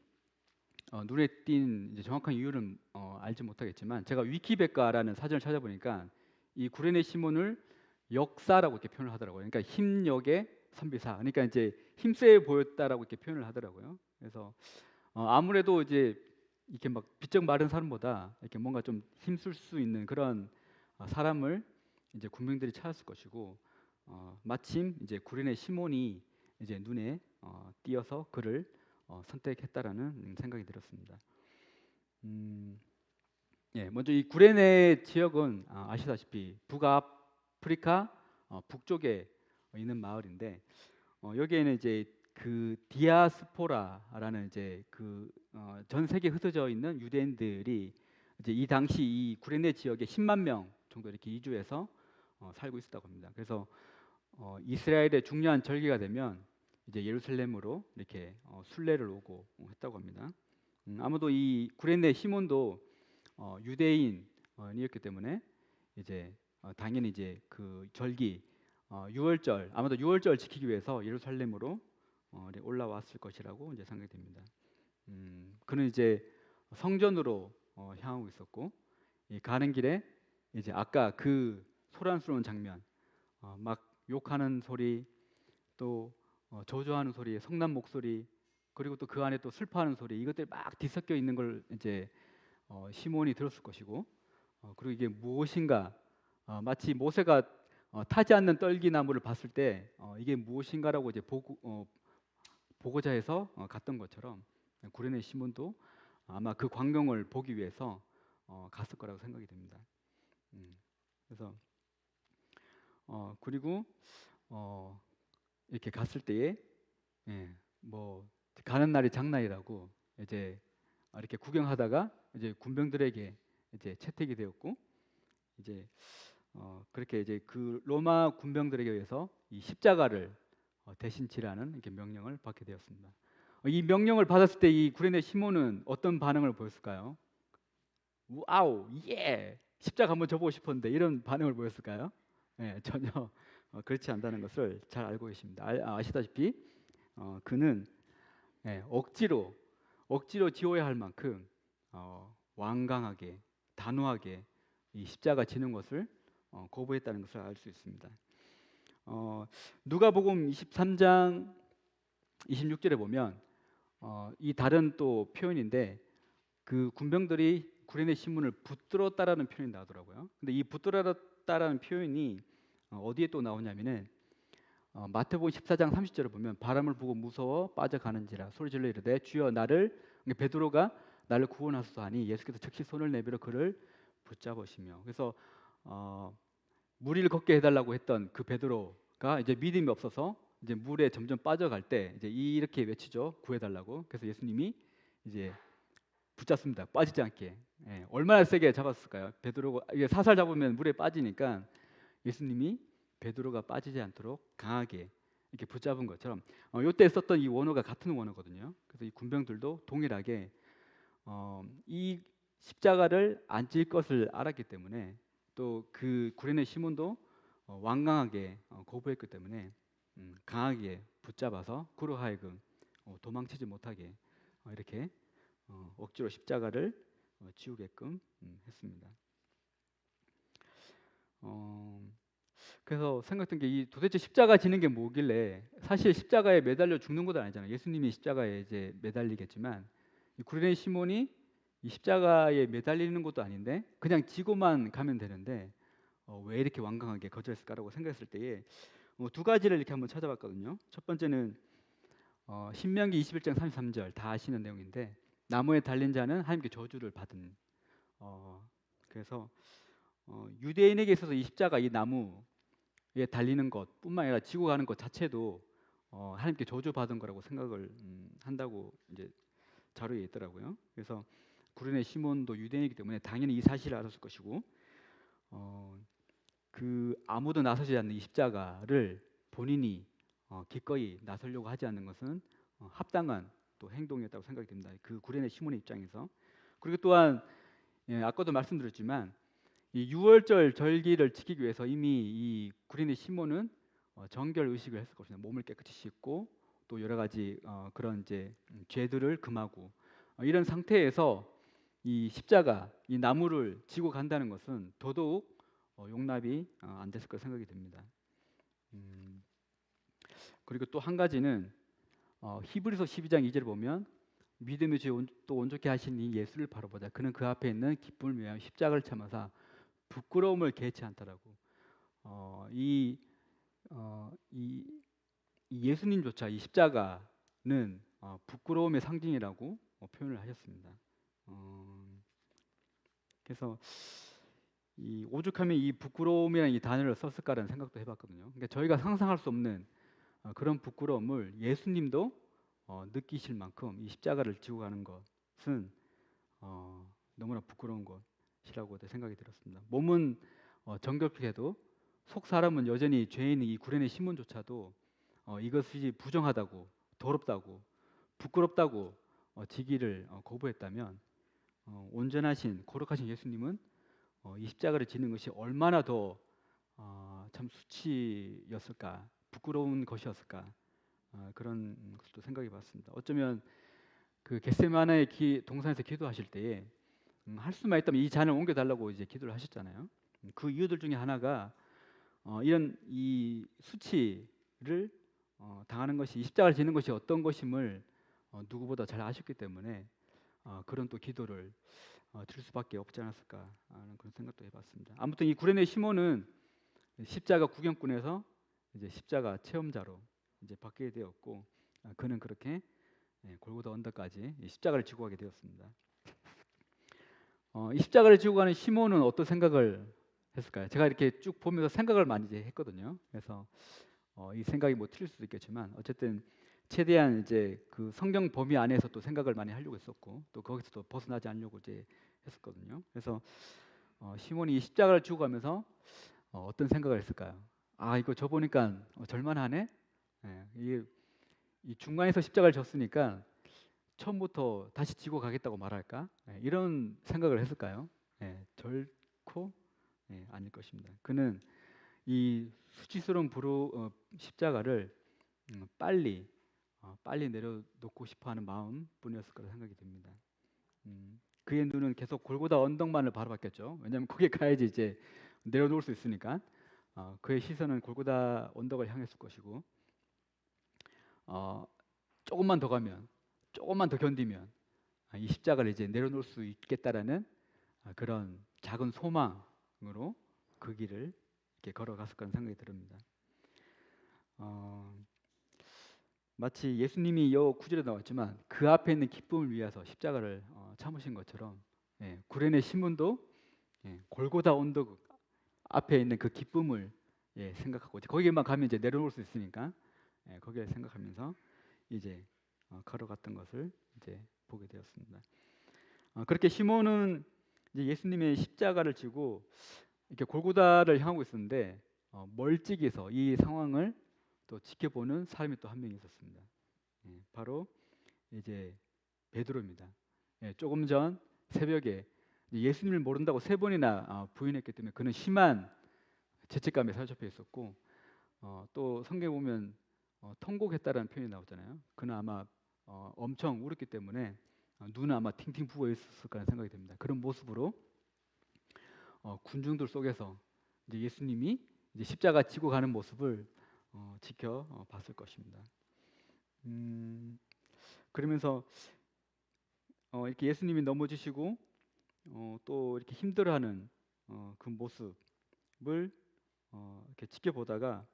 눈에 띈 이제 정확한 이유는 알지 못하겠지만 제가 위키백과라는 사전을 찾아보니까 이 구레네 시몬을 역사라고 이렇게 표현을 하더라고요. 그러니까 힘력의 선비사. 그러니까 이제 힘세 보였다라고 이렇게 표현을 하더라고요. 그래서 아무래도 이제 이렇게 막 비쩍 마른 사람보다 이렇게 뭔가 좀 힘쓸 수 있는 그런 사람을 이제 군병들이 찾았을 것이고 마침 이제 구레네 시몬이 이제 눈에 띄어서 그를 선택했다라는 생각이 들었습니다. 음, 예, 먼저 이 구레네 지역은 아시다시피 북아프리카 북쪽에 있는 마을인데 여기에는 이제 그 디아스포라라는 이제 그 전 세계에 흩어져 있는 유대인들이 이제 이 당시 이 구레네 지역에 10만 명 정도 이렇게 이주해서 살고 있었다고 합니다. 그래서 이스라엘의 중요한 절기가 되면 이제 예루살렘으로 이렇게 순례를 오고 했다고 합니다. 아무도 이 구레네 시몬도 유대인이었기 때문에 이제 당연히 이제 그 절기 유월절 아마도 유월절 지키기 위해서 예루살렘으로 올라왔을 것이라고 이제 생각이 됩니다. 그는 이제 성전으로 향하고 있었고 이 가는 길에 이제 아까 그 소란스러운 장면 막 욕하는 소리 또 저주하는 소리 성난 목소리 그리고 또 그 안에 또 슬퍼하는 소리 이것들이 막 뒤섞여 있는 걸 이제 시몬이 들었을 것이고 그리고 이게 무엇인가 마치 모세가 타지 않는 떨기나무를 봤을 때 이게 무엇인가라고 이제 보고자 해서 갔던 것처럼 구레네 시몬도 아마 그 광경을 보기 위해서 갔을 거라고 생각이 됩니다. 그래서 그리고 이렇게 갔을 때에 뭐 가는 날이 장날이라고 이제 이렇게 구경하다가 이제 군병들에게 이제 채택이 되었고 이제 그렇게 이제 그 로마 군병들에게 의해서 이 십자가를 대신 지라는 이렇게 명령을 받게 되었습니다. 이 명령을 받았을 때 이 구레네 시몬은 어떤 반응을 보였을까요? 와우, 예, 십자가 한번 져보고 싶었는데 이런 반응을 보였을까요? 전혀 그렇지 않다는 것을 잘 알고 계십니다. 아시다시피 그는 억지로 지어야 할 만큼 완강하게 단호하게 이 십자가 지는 것을 거부했다는 것을 알 수 있습니다. 누가복음 23장 26절에 보면 이 다른 또 표현인데 그 군병들이 구레네 시몬을 붙들었다라는 표현이 나오더라고요. 근데 이 붙들었다라는 표현이 어디에 또 나오냐면은 마태복음 14장 30절을 보면 바람을 보고 무서워 빠져가는지라 소리질러 이르되 주여 나를 베드로가 나를 구원하소서 하니 예수께서 즉시 손을 내밀어 그를 붙잡으시며 그래서 무리를 걷게 해달라고 했던 그 베드로가 이제 믿음이 없어서 이제 물에 점점 빠져갈 때 이제 이렇게 외치죠 구해달라고 그래서 예수님이 이제 붙잡습니다 빠지지 않게 얼마나 세게 잡았을까요? 베드로가 이게 사살 잡으면 물에 빠지니까 예수님이 베드로가 빠지지 않도록 강하게 이렇게 붙잡은 것처럼 이때 썼던 이 원어가 같은 원어거든요. 그래서 이 군병들도 동일하게 이 십자가를 안 질 것을 알았기 때문에 또 그 구레네 시몬도 완강하게 거부했기 때문에 강하게 붙잡아서 그로 하여금 도망치지 못하게 이렇게 억지로 십자가를 지우게끔 했습니다. 그래서 생각했던 게 이 도대체 십자가 지는 게 뭐길래 사실 십자가에 매달려 죽는 것도 아니잖아요. 예수님이 십자가에 이제 매달리겠지만 이 구레네 시몬이 이 십자가에 매달리는 것도 아닌데 그냥 지고만 가면 되는데 왜 이렇게 완강하게 거절했을까라고 생각했을 때에 두 가지를 이렇게 한번 찾아봤거든요. 첫 번째는 신명기 21장 33절 다 아시는 내용인데 나무에 달린 자는 하나님께 저주를 받은 그래서 유대인에게 있어서 이 십자가 이 나무에 달리는 것뿐만 아니라 지고 가는 것 자체도 하나님께 저주받은 거라고 생각을 한다고 이제 자료에 있더라고요. 그래서 구레네 시몬도 유대인이기 때문에 당연히 이 사실을 알았을 것이고 그 아무도 나서지 않는 이 십자가를 본인이 기꺼이 나서려고 하지 않는 것은 합당한 또 행동이었다고 생각이 됩니다. 그 구레네 시몬의 입장에서 그리고 또한 아까도 말씀드렸지만 이 유월절 절기를 지키기 위해서 이미 이 구레네 시몬은 정결 의식을 했을 것입니다. 몸을 깨끗이 씻고 또 여러 가지 그런 이제 죄들을 금하고 이런 상태에서 이 십자가, 이 나무를 지고 간다는 것은 더더욱 용납이 안 됐을 거 생각이 듭니다. 그리고 또 한 가지는 히브리서 12장 2절 보면 믿음의 주에 또 온전케 하신 이 예수를 바라보자. 그는 그 앞에 있는 기쁨을 위하여 십자가를 참아사 부끄러움을 개치 않더라고. 이 예수님조차 이 십자가는 부끄러움의 상징이라고 표현을 하셨습니다. 그래서 이 오죽하면 이 부끄러움이라는 이 단어를 썼을까라는 생각도 해봤거든요. 그러니까 저희가 상상할 수 없는 그런 부끄러움을 예수님도 느끼실 만큼 이 십자가를 지고 가는 것은 너무나 부끄러운 것이라고 생각이 들었습니다. 몸은 정결해도 속 사람은 여전히 죄인인 이 구레네 시몬조차도 이것이 부정하다고, 더럽다고, 부끄럽다고 지기를 거부했다면 온전하신 거룩하신 예수님은 이 십자가를 지는 것이 얼마나 더 참 수치였을까, 부끄러운 것이었을까, 그런 것도 생각해 봤습니다. 어쩌면 그 겟세마네 동산에서 기도하실 때에 할 수만 있다면 이 잔을 옮겨달라고 이제 기도를 하셨잖아요. 그 이유들 중에 하나가 이런 이 수치를 당하는 것이, 이 십자가를 지는 것이 어떤 것임을 누구보다 잘 아셨기 때문에 그런 또 기도를 드릴 수밖에 없지 않았을까 하는 그런 생각도 해봤습니다. 아무튼 이 구레네 시몬은 십자가 구경꾼에서 이제 십자가 체험자로 이제 바뀌게 되었고, 그는 그렇게 골고다 언덕까지 십자가를 지고 가게 되었습니다. 이 십자가를 지고 가는 시몬은 어떤 생각을 했을까요? 제가 이렇게 쭉 보면서 생각을 많이 이제 했거든요. 그래서 이 생각이 뭐 틀릴 수도 있겠지만 어쨌든 최대한 이제 그 성경 범위 안에서 또 생각을 많이 하려고 했었고, 또 거기서 또 벗어나지 않으려고 이제 했었거든요. 그래서 시몬이 이 십자가를 지고 가면서 어떤 생각을 했을까요? 아, 이거 저 보니까 절만하네. 이게 이 중간에서 십자가를 졌으니까 처음부터 다시 지고 가겠다고 말할까? 이런 생각을 했을까요? 결코 아닐 것입니다. 그는 이 수치스러운 십자가를 빨리 내려놓고 싶어하는 마음뿐이었을 거라 생각이 듭니다. 그의 눈은 계속 골고다 언덕만을 바라봤겠죠. 왜냐하면 거기에 가야지 이제 내려놓을 수 있으니까. 그의 시선은 골고다 언덕을 향했을 것이고, 조금만 더 가면, 조금만 더 견디면 이 십자가를 이제 내려놓을 수 있겠다라는 그런 작은 소망으로 그 길을 이렇게 걸어갔을 거라는 생각이 듭니다. 마치 예수님이 여 9절에 나왔지만 그 앞에 있는 기쁨을 위해서 십자가를 참으신 것처럼 구레네 시몬도 골고다 언덕 앞에 있는 그 기쁨을 생각하고 거기에만 가면 이제 내려놓을 수 있으니까 거기를 생각하면서 이제 걸어갔던 것을 이제 보게 되었습니다. 그렇게 시몬은 이제 예수님의 십자가를 지고 이렇게 골고다를 향하고 있었는데 멀찍이서 이 상황을 또 지켜보는 사람이 또 한 명 있었습니다. 바로 이제 베드로입니다. 조금 전 새벽에 예수님을 모른다고 3번이나 부인했기 때문에 그는 심한 죄책감에 사로잡혀 있었고, 또 성경에 보면 통곡했다라는 표현이 나오잖아요. 그는 아마 엄청 울었기 때문에 눈은 아마 팅팅 부어 있었을 거라는 생각이 듭니다. 그런 모습으로 군중들 속에서 이제 예수님이 이제 십자가 지고 가는 모습을 지켜봤을 것입니다. 그러면서 이렇게 예수님이 넘어지시고 또 이렇게 힘들어하는 그 모습을 이렇게 지켜보다가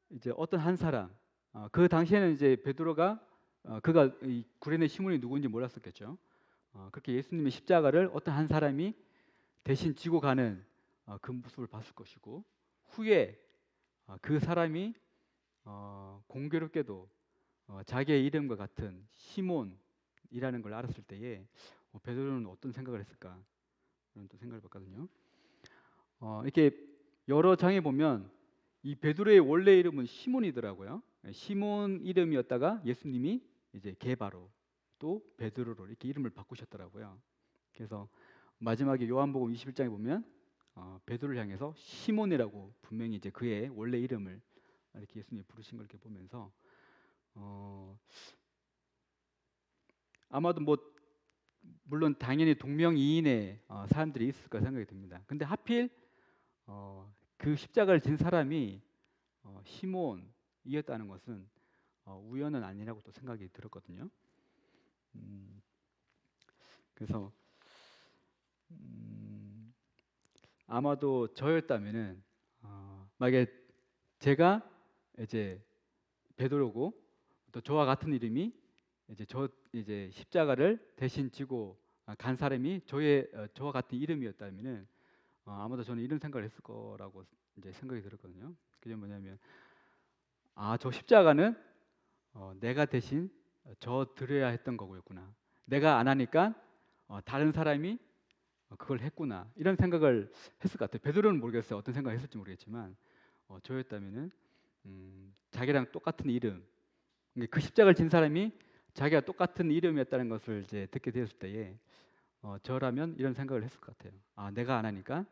이제 어떤 한 사람, 그 당시에는 이제 베드로가 그가 이 구레네 시몬이 누구인지 몰랐었겠죠. 그렇게 예수님의 십자가를 어떤 한 사람이 대신 지고 가는 그 모습을 봤을 것이고, 후에 그 사람이 공교롭게도 자기의 이름과 같은 시몬이라는 걸 알았을 때에 베드로는 어떤 생각을 했을까? 그런 또 생각을 봤거든요. 이렇게 여러 장에 보면 이 베드로의 원래 이름은 시몬이더라고요. 시몬 이름이었다가 예수님이 이제 게바로 또 베드로로 이렇게 이름을 바꾸셨더라고요. 그래서 마지막에 요한복음 21장에 보면 베드로를 향해서 시몬이라고 분명히 이제 그의 원래 이름을 이렇게 예수님이 부르신 걸 이렇게 보면서 아마도 뭐 물론 당연히 동명이인의 사람들이 있을 까 생각이 듭니다. 근데 하필 그 십자가를 진 사람이 시몬이었다는 것은 우연은 아니라고 또 생각이 들었거든요. 음, 그래서 아마도 저였다면은 만약에 제가 이제 베드로고 또 저와 같은 이름이 이제 십자가를 대신 지고 간 사람이 저와 같은 이름이었다면은 아마도 저는 이런 생각을 했을 거라고 이제 생각이 들었거든요. 그게 뭐냐면 저 십자가는 내가 대신 저 드려야 했던 거였구나. 내가 안 하니까 다른 사람이 그걸 했구나. 이런 생각을 했을 것 같아요. 베드로는 모르겠어요. 어떤 생각을 했을지 모르겠지만 저였다면은 자기랑 똑같은 이름, 그 십자가를 진 사람이 자기가 똑같은 이름이었다는 것을 이제 듣게 되었을 때에 저라면 이런 생각을 했을 것 같아요. 내가 안 하니까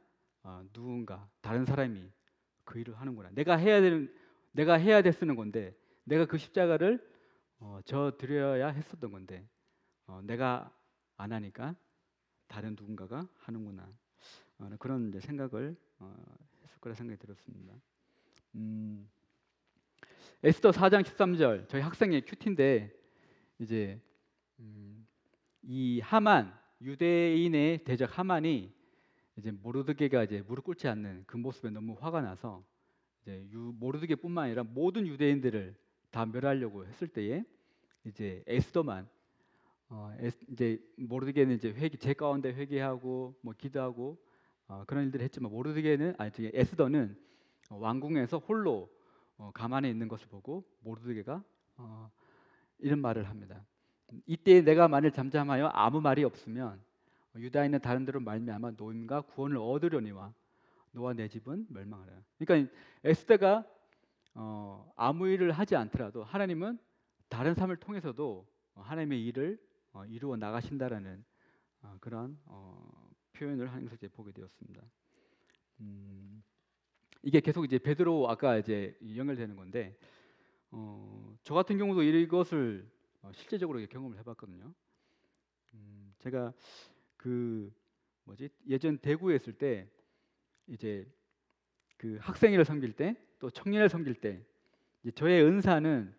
누군가 다른 사람이 그 일을 하는구나. 내가 해야 됐는 건데, 내가 그 십자가를 저 드려야 했었던 건데, 내가 안 하니까 다른 누군가가 하는구나. 그런 이제 생각을 했을 거라 생각이 들었습니다. 에스더 4장 13절 저희 학생의 큐티인데 이제 이 하만 유대인의 대적 하만이 이제 모르드게가 이제 무릎 꿇지 않는 그 모습에 너무 화가 나서 이제 모르드게뿐만 아니라 모든 유대인들을 다 멸하려고 했을 때에 이제 에스더만 이제 모르드게는 이제 제 가운데 회개하고 뭐 기도하고 그런 일들을 했지만 에스더는 왕궁에서 홀로 가만히 있는 것을 보고 모르드게가 이런 말을 합니다. 이때 내가 만일 잠잠하여 아무 말이 없으면 유다인은 다른 데로 말미암아 노임과 구원을 얻으려니와 너와 내 집은 멸망하라. 그러니까 에스더가 아무 일을 하지 않더라도 하나님은 다른 삶을 통해서도 하나님의 일을 이루어 나가신다라는 그런 표현을 하는 것을 이제 보게 되었습니다. 이게 계속 이제 베드로 아까 이제 연결되는 건데 저 같은 경우도 이것을 실제적으로 경험을 해봤거든요. 제가 예전 대구에 있을 때 이제 그 학생회를 섬길 때 또 청년을 섬길 때 저의 은사는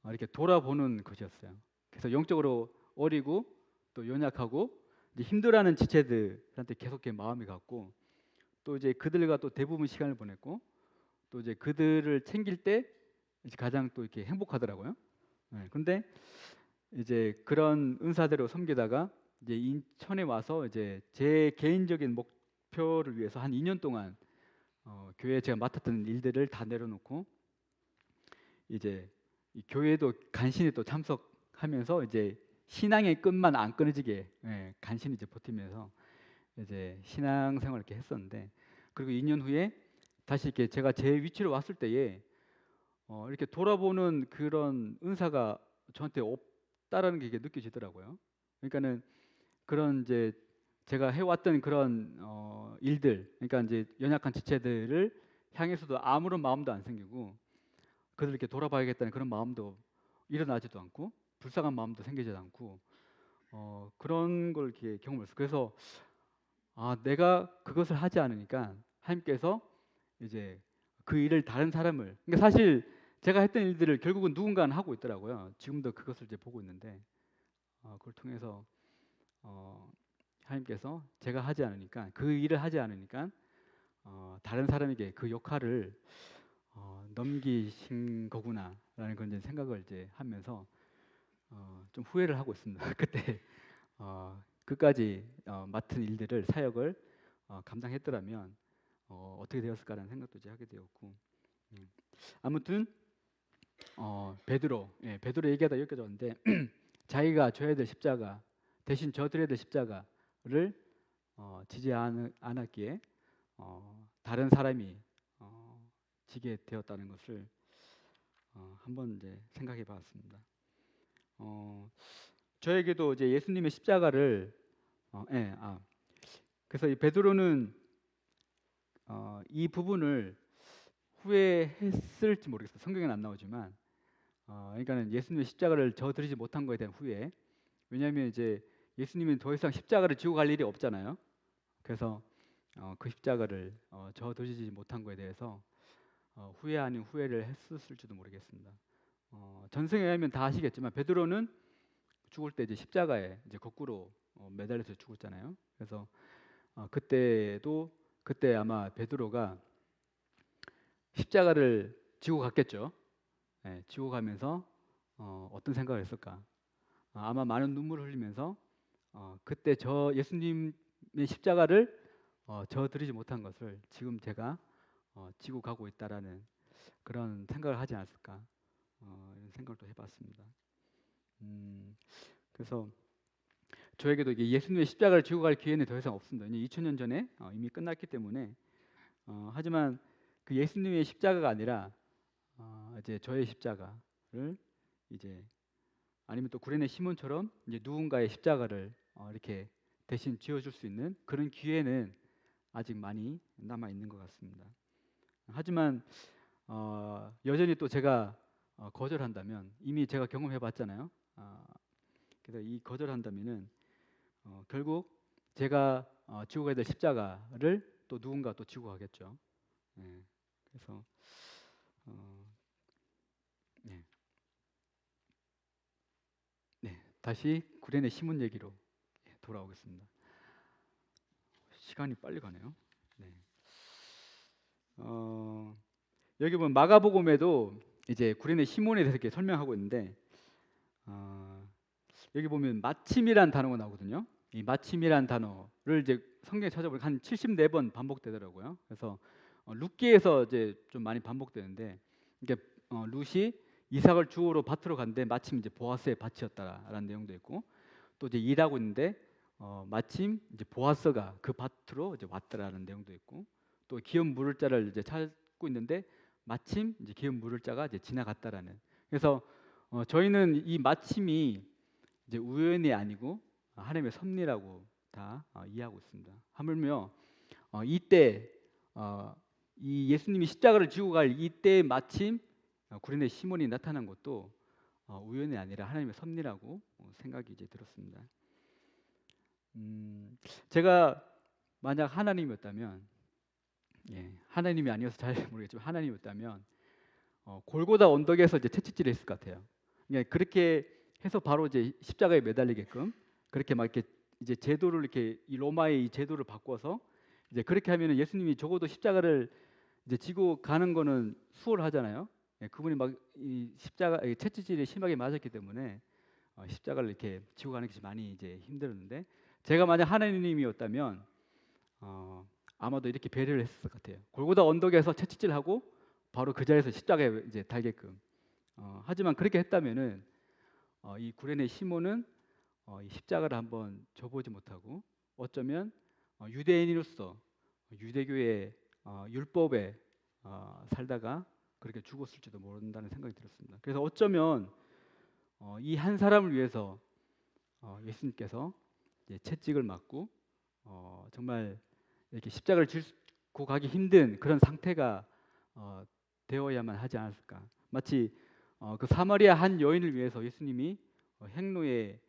이렇게 돌아보는 것이었어요. 그래서 영적으로 어리고 또 연약하고 이제 힘들어하는 지체들한테 계속 마음이 갔고 또 이제 그들과 또 대부분 시간을 보냈고 또 이제 그들을 챙길 때 이제 가장 또 이렇게 행복하더라고요. 근데 이제 그런 은사대로 섬기다가 이제 인천에 와서 이제 제 개인적인 목표를 위해서 한 2년 동안 교회에 제가 맡았던 일들을 다 내려놓고 이제 이 교회도 간신히 또 참석하면서 이제 신앙의 끈만 안 끊어지게 간신히 이제 버티면서 이제 신앙생활을 이렇게 했었는데 그리고 2년 후에 다시 이렇게 제가 제 위치로 왔을 때에 이렇게 돌아보는 그런 은사가 저한테 없다라는 게 이게 느껴지더라고요. 그러니까는 그런 이제 제가 해왔던 그런 일들, 그러니까 이제 연약한 지체들을 향해서도 아무런 마음도 안 생기고 그들 이렇게 돌아봐야겠다는 그런 마음도 일어나지도 않고 불쌍한 마음도 생기지 않고 그런 걸 이렇게 경험했어요. 그래서 내가 그것을 하지 않으니까 하나님께서 이제 그 일을 다른 사람을 그러니까 사실 제가 했던 일들을 결국은 누군가는 하고 있더라고요. 지금도 그것을 이제 보고 있는데 그걸 통해서 하나님께서 제가 하지 않으니까 그 일을 하지 않으니까 다른 사람에게 그 역할을 넘기신 거구나라는 건 이제 생각을 이제 하면서 좀 후회를 하고 있습니다. 그때 끝까지 맡은 일들을 사역을 감당했더라면 어떻게 되었을까라는 생각도 이제 하게 되었고 아무튼 베드로 얘기하다 여기까지 왔는데 자기가 져야 될 십자가 대신 져드려야 될 십자가를 지지 않았기에 다른 사람이 지게 되었다는 것을 한번 이제 생각해 봤습니다. 저에게도 이제 예수님의 십자가를 그래서 이 베드로는 이 부분을 후회했을지 모르겠어요. 성경에는 안 나오지만 그러니까는 예수님의 십자가를 져드리지 못한 것에 대한 후회. 왜냐하면 이제 예수님은 더 이상 십자가를 지고 갈 일이 없잖아요. 그래서 그 십자가를 져드리지 못한 거에 대해서 후회 아닌 후회를 했을지도 모르겠습니다. 전승에 의하면 다 아시겠지만 베드로는 죽을 때 이제 십자가에 이제 거꾸로 매달려서 죽었잖아요. 그래서 그때 아마 베드로가 십자가를 지고 갔겠죠. 예, 지고 가면서 어떤 생각을 했을까? 아마 많은 눈물을 흘리면서 그때 저 예수님의 십자가를 져드리지 못한 것을 지금 제가 지고 가고 있다라는 그런 생각을 하지 않았을까? 이런 생각을 또 해봤습니다. 그래서 저에게도 이게 예수님의 십자가를 지고 갈 기회는 더 이상 없습니다. 이제 2000년 전에 이미 끝났기 때문에 하지만 그 예수님의 십자가가 아니라 이제 저의 십자가를 이제 아니면 또 구레네 시몬처럼 이제 누군가의 십자가를 이렇게 대신 지어줄 수 있는 그런 기회는 아직 많이 남아 있는 것 같습니다. 하지만 여전히 또 제가 거절한다면 이미 제가 경험해봤잖아요. 그래서 이 거절한다면은 결국 제가 지고 가야 될 십자가를 또 누군가 또 지고 가겠죠. 네. 그래서 네. 네. 다시 구레네 시몬 얘기로 돌아오겠습니다. 시간이 빨리 가네요. 네. 여기 보면 마가복음에도 이제 구레네 시몬에 대해서 이렇게 설명하고 있는데 여기 보면 마침이란 단어가 나오거든요. 이 마침이란 단어를 이제 성경에 찾아보니까 한 74번 반복되더라고요. 그래서 룻기에서 이제 좀 많이 반복되는데 이게 룻이 이삭을 주우러 밭으로 갔는데 마침 이제 보아스의 밭이었다라는 내용도 있고 또 이제 일하고 있는데 마침 이제 보아스가 그 밭으로 이제 왔다라는 내용도 있고 또 기업 물을 자를 이제 찾고 있는데 마침 이제 기업 물을 자가 이제 지나갔다라는. 그래서 저희는 이 마침이 이제 우연이 아니고 하나님의 섭리라고 다 이해하고 있습니다. 하물며 이때 이 예수님이 십자가를 지고 갈 이때 마침 구레네 시몬이 나타난 것도 우연이 아니라 하나님의 섭리라고 생각이 이제 들었습니다. 제가 만약 하나님이었다면, 하나님이 아니어서 잘 모르겠지만 하나님이었다면 골고다 언덕에서 이제 채찍질을 했을 것 같아요. 그렇게 해서 바로 이제 십자가에 매달리게끔 그렇게 막 이렇게 이제 제도를 이렇게 이 로마의 이 제도를 바꿔서 이제 그렇게 하면은 예수님이 적어도 십자가를 이제 지고 가는 거는 수월하잖아요. 그분이 막 이 십자가 채찍질이 심하게 맞았기 때문에 십자가를 이렇게 지고 가는 것이 많이 이제 힘들었는데 제가 만약 하나님이었다면 아마도 이렇게 배려를 했을 것 같아요. 골고다 언덕에서 채찍질하고 바로 그 자리에서 십자가에 이제 달게끔. 하지만 그렇게 했다면은 이 구레네 시몬은 이 십자가를 한번 져보지 못하고 어쩌면 유대인으로서 유대교의 율법에 살다가 그렇게 죽었을지도 모른다는 생각이 들었습니다. 그래서 어쩌면 이 한 사람을 위해서 예수님께서 채찍을 맞고 정말 이렇게 십자가를 지고 가기 힘든 그런 상태가 되어야만 하지 않았을까. 마치 그 사마리아 한 여인을 위해서 예수님이 행로에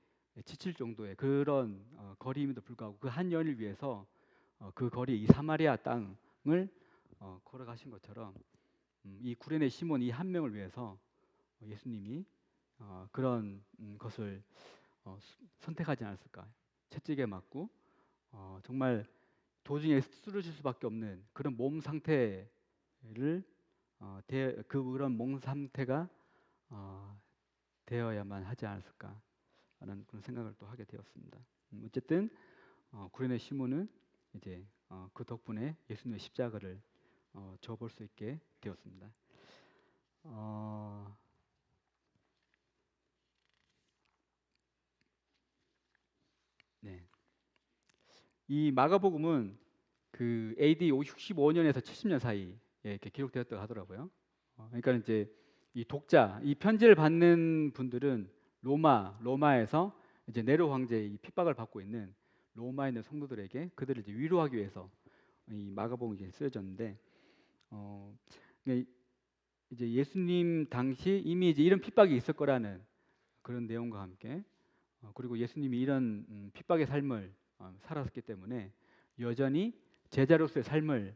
지칠 정도의 그런 거리임에도 불구하고 그 한 여인을 위해서 그 거리 이 사마리아 땅을 걸어가신 것처럼 이 구레네 시몬 이 한 명을 위해서 예수님이 그런 것을 선택하지 않았을까. 채찍에 맞고 정말 도중에 쓰러질 수밖에 없는 그런 몸 상태를 그런 몸 상태가 되어야만 하지 않았을까 하는 그런 생각을 또 하게 되었습니다. 어쨌든 구레네 시몬은 이제 그 덕분에 예수님의 십자가를 져볼 수 있게 되었습니다. 네. 이 마가복음은 그 AD 65년에서 70년 사이에 이렇게 기록되었다고 하더라고요. 그러니까 이제 이 독자, 이 편지를 받는 분들은 로마에서 이제 네로 황제의 핍박을 받고 있는 로마에 있는 성도들에게 그들을 이제 위로하기 위해서 이 마가복음이 이제 쓰여졌는데, 이제 예수님 당시 이미 이제 이런 핍박이 있을 거라는 그런 내용과 함께 그리고 예수님이 이런 핍박의 삶을 살았기 때문에 여전히 제자로서의 삶을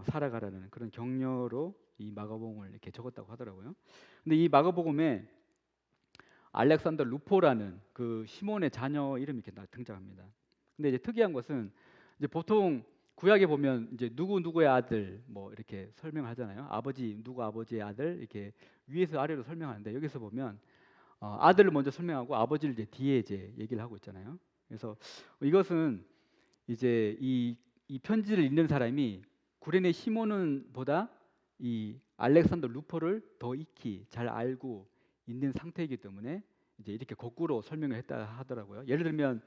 살아가라는 그런 격려로 이 마가복음을 이렇게 적었다고 하더라고요. 근데 이 마가복음에 알렉산더 루포라는 그 시몬의 자녀 이름이 이렇게 등장합니다. 근데 이제 특이한 것은 이제 보통 구약에 보면 이제 누구 누구의 아들 뭐 이렇게 설명하잖아요. 아버지 누구 아버지의 아들 이렇게 위에서 아래로 설명하는데 여기서 보면 아들을 먼저 설명하고 아버지를 이제 뒤에 이제 얘기를 하고 있잖아요. 그래서 이것은 이제 이 편지를 읽는 사람이 구레네 시몬은 보다 이 알렉산더 루포를 더 익히 잘 알고 있는 상태이기 때문에 이제 이렇게 거꾸로 설명을 했다 하더라고요. 예를 들면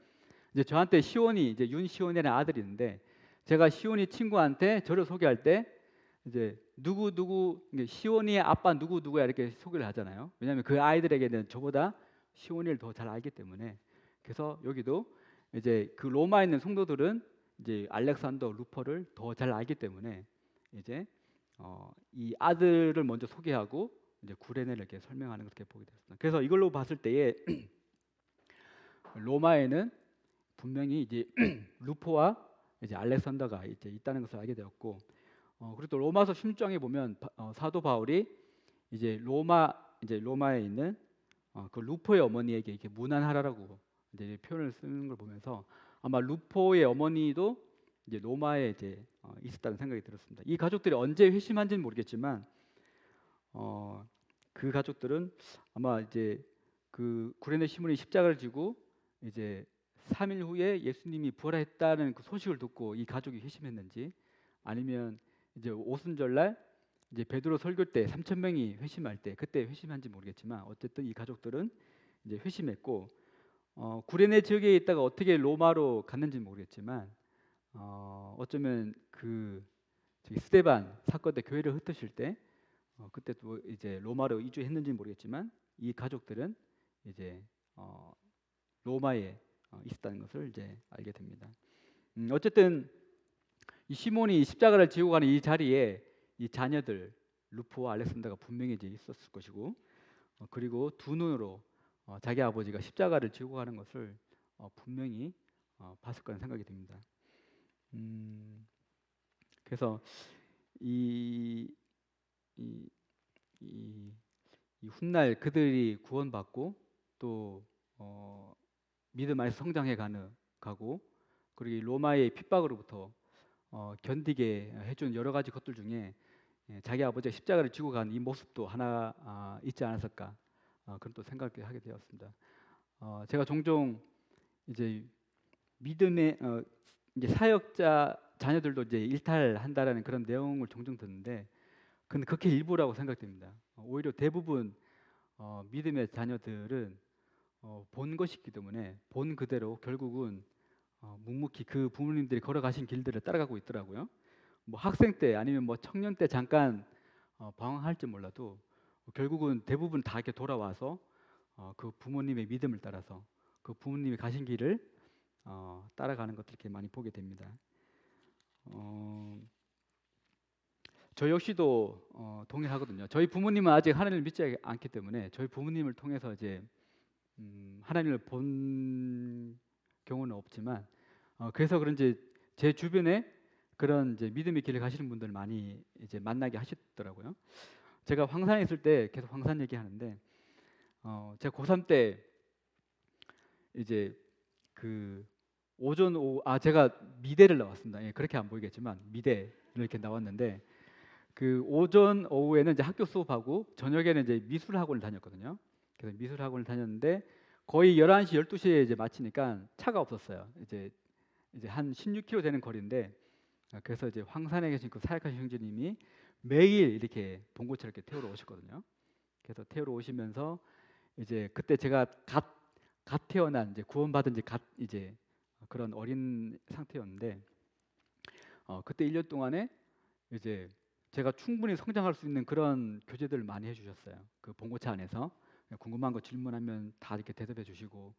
이제 저한테 시온이 이제 윤시온이라는 아들이 있는데 제가 시온이 친구한테 저를 소개할 때 이제 누구 누구 시온이의 아빠 누구 누구야 이렇게 소개를 하잖아요. 왜냐하면 그 아이들에게는 저보다 시온이를 더 잘 알기 때문에. 그래서 여기도 이제 그 로마에 있는 성도들은 이제 알렉산더 루퍼를 더 잘 알기 때문에 이제 이 아들을 먼저 소개하고 이제 구레네를 이렇게 설명하는 그렇게 보게 됐습니다. 그래서 이걸로 봤을 때에 로마에는 분명히 이제 루포와 이제 알렉산더가 이제 있다는 것을 알게 되었고, 그리고 또 로마서 16장에 보면 사도 바울이 이제 로마에 있는 그 루포의 어머니에게 이렇게 문안하라라고 이제 표현을 쓰는 걸 보면서 아마 루포의 어머니도 이제 로마에 이제 있었다는 생각이 들었습니다. 이 가족들이 언제 회심한지는 모르겠지만 그 가족들은 아마 이제 그 구레네 시몬이 십자가를 지고 이제 3일 후에 예수님이 부활했다는 그 소식을 듣고 이 가족이 회심했는지 아니면 이제 오순절날 이제 베드로 설교 때 3천 명이 회심할 때 그때 회심한지 모르겠지만 어쨌든 이 가족들은 이제 회심했고 구레네 지역에 있다가 어떻게 로마로 갔는지 모르겠지만 어쩌면 그 스데반 사건 때 교회를 흩으실 때 그때 또 이제 로마로 이주했는지 모르겠지만 이 가족들은 이제 로마에 있었다는 것을 이제 알게 됩니다. 어쨌든 이 시몬이 십자가를 지고 가는 이 자리에 이 자녀들 루포와 알렉산더가 분명히 이제 있었을 것이고 그리고 두 눈으로 자기 아버지가 십자가를 지고 가는 것을 분명히 봤을 거라는 생각이 듭니다. 그래서 이 훗날 그들이 구원받고 또 믿음 안에서 성장해 가고 그리고 이 로마의 핍박으로부터 견디게 해준 여러 가지 것들 중에 자기 아버지가 십자가를 지고 간 이 모습도 하나 있지 않았을까 그런 또 생각을 하게 되었습니다. 제가 종종 이제 믿음의 이제 사역자 자녀들도 이제 일탈한다라는 그런 내용을 종종 듣는데, 근데 그게 일부라고 생각됩니다. 오히려 대부분 믿음의 자녀들은 본 것이기 때문에 본 그대로 결국은 묵묵히 그 부모님들이 걸어가신 길들을 따라가고 있더라고요. 뭐 학생 때 아니면 뭐 청년 때 잠깐 방황할지 몰라도 결국은 대부분 다 이렇게 돌아와서 그 부모님의 믿음을 따라서 그 부모님이 가신 길을 따라가는 것들 이렇게 많이 보게 됩니다. 저 역시도 동일하거든요. 저희 부모님은 아직 하나님을 믿지 않기 때문에 저희 부모님을 통해서 이제 하나님을 본 경우는 없지만 그래서 그런지 제 주변에 그런 이제 믿음의 길을 가시는 분들 많이 이제 만나게 하시더라고요. 제가 황산에 있을 때 계속 황산 얘기하는데 제가 고3 때 이제 그 오전 오후 제가 미대를 나왔습니다. 예, 그렇게 안 보이겠지만 미대를 이렇게 나왔는데 그 오전 오후에는 이제 학교 수업하고 저녁에는 이제 미술 학원을 다녔거든요. 그래서 미술 학원을 다녔는데 거의 11시 12시에 이제 마치니까 차가 없었어요. 이제 한 16km 되는 거리인데 그래서 이제 황산에 계신 그 사역하신 형제님이 매일 이렇게 봉고차를 이렇게 태우러 오셨거든요. 그래서 태우러 오시면서 이제 그때 제가 갓 태어난 이제 구원받은 이제 그런 어린 상태였는데 그때 1년 동안에 이제 제가 충분히 성장할 수 있는 그런 교제들을 많이 해주셨어요. 그 봉고차 안에서 궁금한 거 질문하면 다 이렇게 대답해 주시고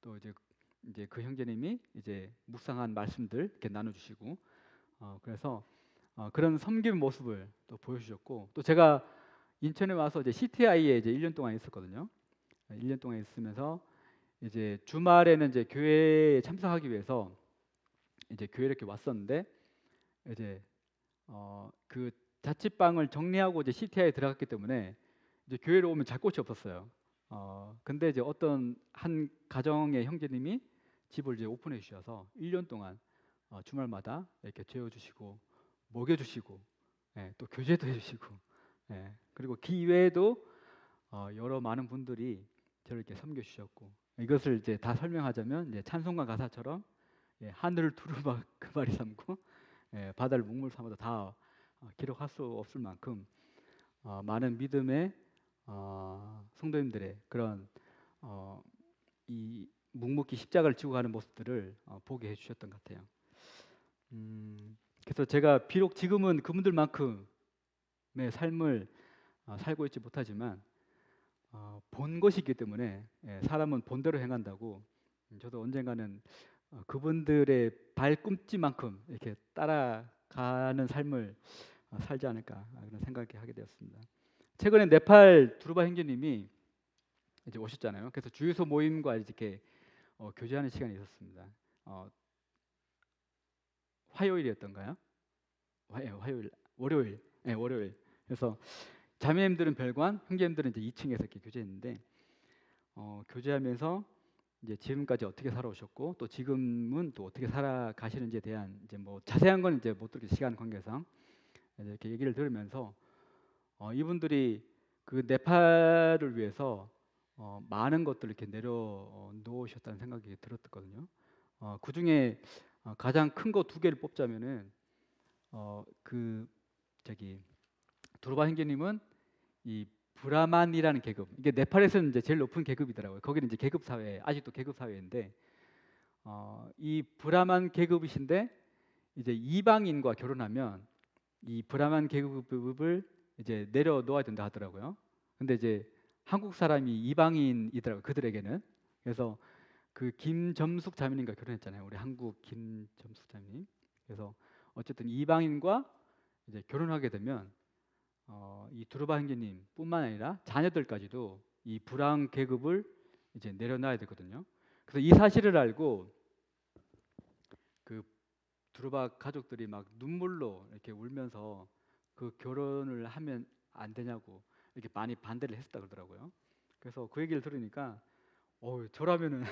또 이제 그 형제님이 이제 묵상한 말씀들 이렇게 나눠주시고 그래서 그런 섬김 모습을 또 보여주셨고 또 제가 인천에 와서 이제 CTI에 이제 1년 동안 있었거든요. 1년 동안 있으면서 이제 주말에는 이제 교회에 참석하기 위해서 이제 교회 이렇게 왔었는데 이제 그 자취방을 정리하고 이제 CTI에 들어갔기 때문에 이제 교회로 오면 잘 곳이 없었어요. 근데 이제 어떤 한 가정의 형제님이 집을 이제 오픈해 주셔서 1년 동안 주말마다 이렇게 재워주시고 먹여주시고, 예, 또 교제도 해주시고, 예, 그리고 그 이외에도 여러 많은 분들이 저를 이렇게 섬겨주셨고, 이것을 이제 다 설명하자면 이제 찬송가 가사처럼, 예, 하늘을 두루마기 그 말이 삼고, 예, 바다를 물물 삼아도 다 기록할 수 없을 만큼 많은 믿음의 성도님들의 그런 이 묵묵히 십자가를 지고 가는 모습들을 보게 해주셨던 것 같아요. 그래서 제가 비록 지금은 그분들만큼의 삶을 살고 있지 못하지만 본 것이기 때문에, 예, 사람은 본대로 행한다고, 저도 언젠가는 그분들의 발꿈치만큼 이렇게 따라가는 삶을 살지 않을까, 그런 생각을 하게 되었습니다. 최근에 네팔 두루바 형제님이 이제 오셨잖아요. 그래서 주유소 모임과 이렇게 교제하는 시간이 있었습니다. 화요일이었던가요? 화요일, 월요일, 네, 월요일. 그래서 자매님들은 별관, 형제님들은 이제 2층에서 이렇게 교제했는데, 교제하면서 이제 지금까지 어떻게 살아오셨고 또 지금은 또 어떻게 살아가시는지에 대한 이제 뭐 자세한 건 이제 못 듣게 시간 관계상 이렇게 얘기를 들으면서 이분들이 그 네팔을 위해서 많은 것들을 이렇게 내려놓으셨다는 생각이 들었거든요. 그 중에 가장 큰 거 두 개를 뽑자면은 그 저기 두루바 형제님은 이 브라만이라는 계급, 이게 네팔에서는 이제 제일 높은 계급이더라고요. 거기는 이제 계급 사회, 아직도 계급 사회인데 이 브라만 계급이신데 이제 이방인과 결혼하면 이 브라만 계급을 이제 내려놓아야 된다 하더라고요. 근데 이제 한국 사람이 이방인이더라고요, 그들에게는. 그래서 그 김점숙 자매님과 결혼했잖아요, 우리 한국 김점숙 자매님. 그래서 어쨌든 이방인과 이제 결혼하게 되면 이 두루바 형제님뿐만 아니라 자녀들까지도 이 불황 계급을 이제 내려놔야 되거든요. 그래서 이 사실을 알고 그 두루바 가족들이 막 눈물로 이렇게 울면서 그 결혼을 하면 안 되냐고 이렇게 많이 반대를 했었다 그러더라고요. 그래서 그 얘기를 들으니까 저라면은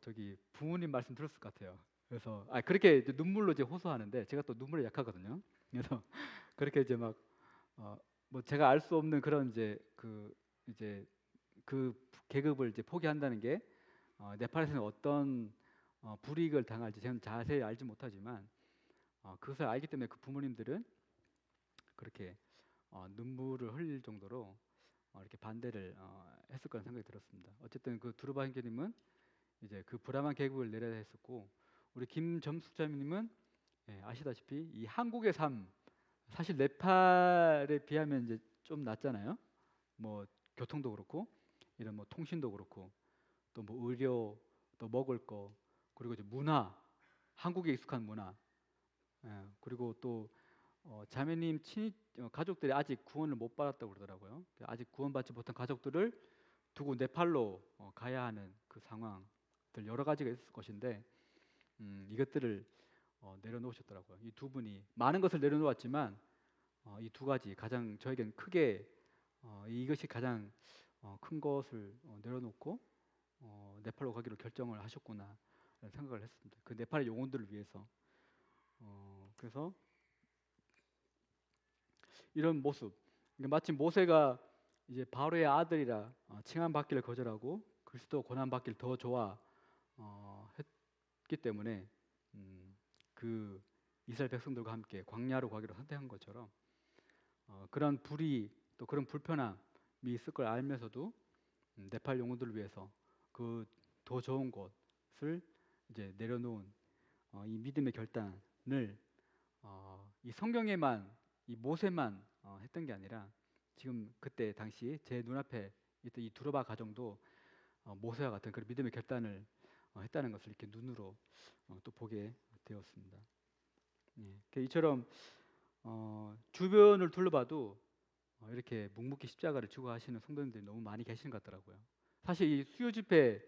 저기 부모님 말씀 들었을 것 같아요. 그래서 그렇게 이제 눈물로 이제 호소하는데 제가 또 눈물에 약하거든요. 그래서 그렇게 이제 막 뭐 제가 알 수 없는 그런 이제 그 계급을 이제 포기한다는 게 네팔에서는 어떤 불이익을 당할지 저는 자세히 알지 못하지만 그것을 알기 때문에 그 부모님들은 그렇게 눈물을 흘릴 정도로 이렇게 반대를 했을 거라는 생각이 들었습니다. 어쨌든 그 두루바 형제님은 이제 그 브라만 계급을 내려야 했었고, 우리 김점숙자님은, 예, 아시다시피 이 한국의 삶, 사실 네팔에 비하면 이제 좀 낫잖아요. 뭐 교통도 그렇고 이런 뭐 통신도 그렇고 또 뭐 의료, 또 먹을 거, 그리고 이제 문화, 한국에 익숙한 문화, 예, 그리고 또 자매님 가족들이 아직 구원을 못 받았다고 그러더라고요. 아직 구원받지 못한 가족들을 두고 네팔로 가야 하는 그 상황들 여러 가지가 있을 것인데 이것들을 내려놓으셨더라고요. 이 두 분이 많은 것을 내려놓았지만 이 두 가지 가장 저에겐 크게 이것이 가장 큰 것을 내려놓고 네팔로 가기로 결정을 하셨구나 라는 생각을 했습니다. 그 네팔의 영혼들을 위해서. 그래서 이런 모습, 그러니까 마치 모세가 이제 바로의 아들이라 칭함 받기를 거절하고 그리스도 고난 받기를 더 좋아했기 때문에 그 이스라엘 백성들과 함께 광야로 가기로 선택한 것처럼 그런 불이 또 그런 불편함이 있을 걸 알면서도 네팔 영혼들을 위해서 그 더 좋은 곳을 이제 내려놓은 이 믿음의 결단을 이 성경에만 이 모세만 했던 게 아니라 지금 그때 당시 제 눈앞에 있던 이 두루바 가정도 모세와 같은 그런 믿음의 결단을 했다는 것을 이렇게 눈으로 또 보게 되었습니다. 예, 이처럼 주변을 둘러봐도 이렇게 묵묵히 십자가를 지고 하시는 성도님들이 너무 많이 계시는 것 같더라고요. 사실 이 수요 집회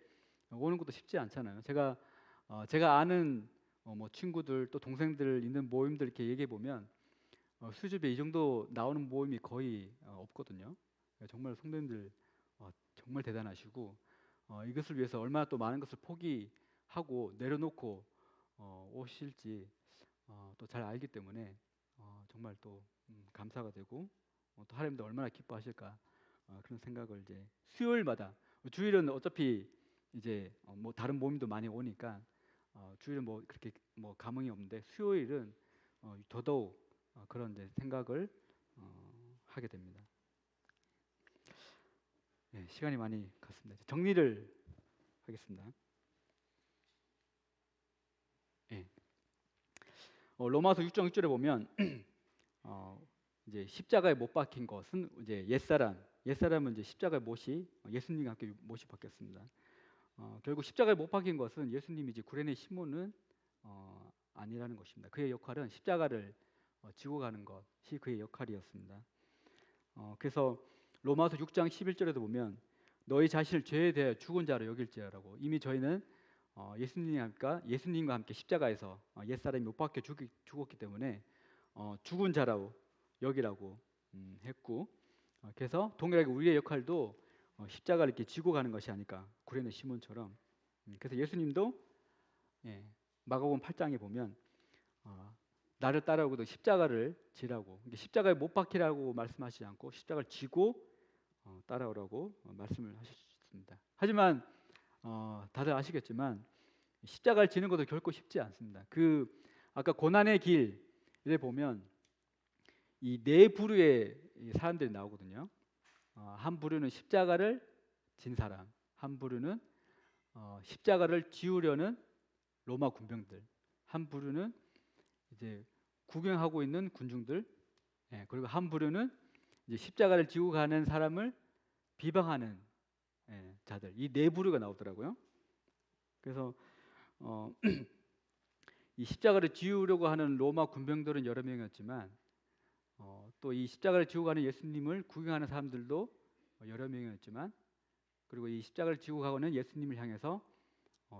오는 것도 쉽지 않잖아요. 제가 아는 뭐 친구들 또 동생들 있는 모임들 이렇게 얘기해 보면 수요 집회 이 정도 나오는 모임이 거의 없거든요. 정말 성도님들 정말 대단하시고 이것을 위해서 얼마나 또 많은 것을 포기하고 내려놓고 오실지 또 잘 알기 때문에 정말 또 감사가 되고 또 하나님도 얼마나 기뻐하실까 그런 생각을 이제 수요일마다 주일은 어차피 이제 뭐 다른 모임도 많이 오니까 주일은 뭐 그렇게 뭐 감흥이 없는데 수요일은 더더욱 그런 이제 생각을 하게 됩니다. 네, 시간이 많이 갔습니다. 정리를 하겠습니다. 네. 로마서 6장 6절에 보면 이제 십자가에 못 박힌 것은 이제 옛사람은 이제 십자가에 못이 예수님과 함께 못이 박혔습니다. 결국 십자가에 못 박힌 것은 예수님이 이제 구레네 시몬은 아니라는 것입니다. 그의 역할은 십자가를 지고 가는 것이 그의 역할이었습니다. 그래서 로마서 6장 11절에도 보면 너희 자신을 죄에 대해 죽은 자로 여길지어라고 이미 저희는 예수님과 함께 십자가에서 옛사람이 못 박혀 죽었기 때문에 죽은 자라고 여기라고 했고 그래서 동일하게 우리의 역할도 십자가를 이렇게 지고 가는 것이 아닐까 구레네 시몬처럼 그래서 예수님도 마가복음 8장에 보면 나를 따라오고도 십자가를 지라고 십자가에 못 박히라고 말씀하시지 않고 십자가를 지고 따라오라고 말씀을 하셨습니다. 하지만 다들 아시겠지만 십자가를 지는 것도 결코 쉽지 않습니다. 아까 고난의 길에 보면 이 네 부류의 사람들이 나오거든요. 한 부류는 십자가를 진 사람, 한 부류는 십자가를 지우려는 로마 군병들, 한 부류는 이제 구경하고 있는 군중들, 그리고 한 부류는 이제 십자가를 지고 가는 사람을 비방하는 자들. 이 네 부류가 나오더라고요. 그래서 이 십자가를 지우려고 하는 로마 군병들은 여러 명이었지만 또 이 십자가를 지고 가는 예수님을 구경하는 사람들도 여러 명이었지만 그리고 이 십자가를 지고 가고는 예수님을 향해서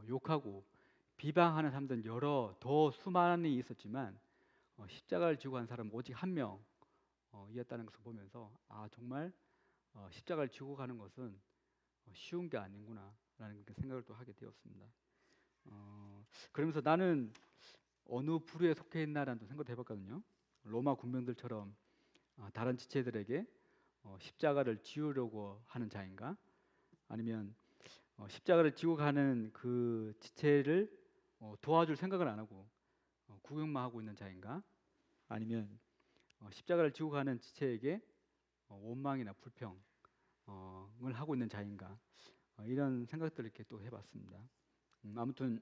욕하고 비방하는 사람들은 더 수많이 있었지만 십자가를 지고 간 사람은 오직 한 명이었다는 것을 보면서 정말 십자가를 지고 가는 것은 쉬운 게 아니구나라는 생각을 또 하게 되었습니다. 그러면서 나는 어느 부류에 속해 있나라는 생각도 해봤거든요. 로마 군병들처럼 다른 지체들에게 십자가를 지우려고 하는 자인가? 아니면 십자가를 지고 가는 그 지체를 도와줄 생각을 안 하고 구경만 하고 있는 자인가? 아니면 십자가를 지고 가는 지체에게 원망이나 불평을 하고 있는 자인가? 이런 생각들을 이렇게 또 해봤습니다. 아무튼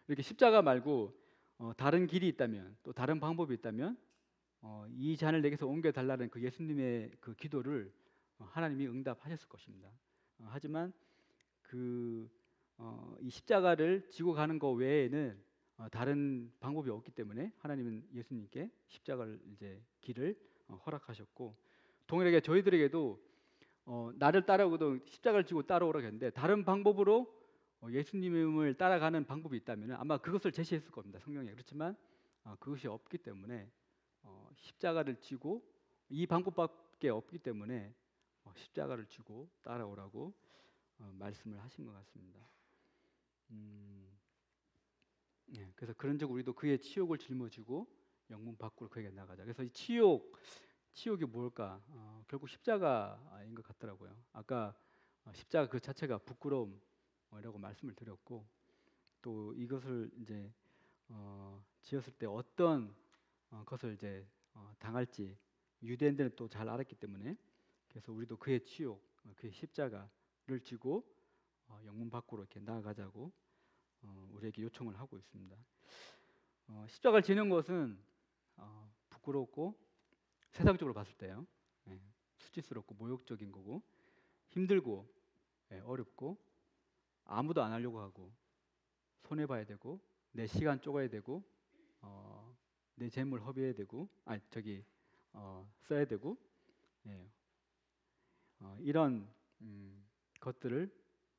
이렇게 십자가 말고 다른 길이 있다면 또 다른 방법이 있다면 이 잔을 내게서 옮겨 달라는 그 예수님의 그 기도를 하나님이 응답하셨을 것입니다. 하지만 이 십자가를 지고 가는 것 외에는 다른 방법이 없기 때문에 하나님은 예수님께 십자가를 이제 길을 허락하셨고 동일하게 저희들에게도 나를 따라오고도 십자가를 지고 따라오라고 했는데 다른 방법으로 예수님을 따라가는 방법이 있다면 아마 그것을 제시했을 겁니다. 성경에. 그렇지만 그것이 없기 때문에 십자가를 지고 이 방법밖에 없기 때문에 십자가를 지고 따라오라고 말씀을 하신 것 같습니다. 그래서 그런즉 우리도 그의 치욕을 짊어지고 영문 밖으로 그에게 나가자. 그래서 이 치욕이 뭘까? 결국 십자가인 것 같더라고요. 아까 십자가 그 자체가 부끄러움이라고 말씀을 드렸고 또 이것을 이제 지었을 때 어떤 것을 이제 당할지 유대인들은 또 잘 알았기 때문에 그래서 우리도 그의 치욕, 그의 십자가를 지고 영문 밖으로 이렇게 나아가자고 우리에게 요청을 하고 있습니다. 십자가를 지는 것은 부끄럽고 세상적으로 봤을 때요, 수치스럽고 모욕적인 거고 힘들고 어렵고 아무도 안 하려고 하고 손해 봐야 되고 내 시간 쪼가야 되고 내 재물 허비해야 되고 써야 되고 이런 것들을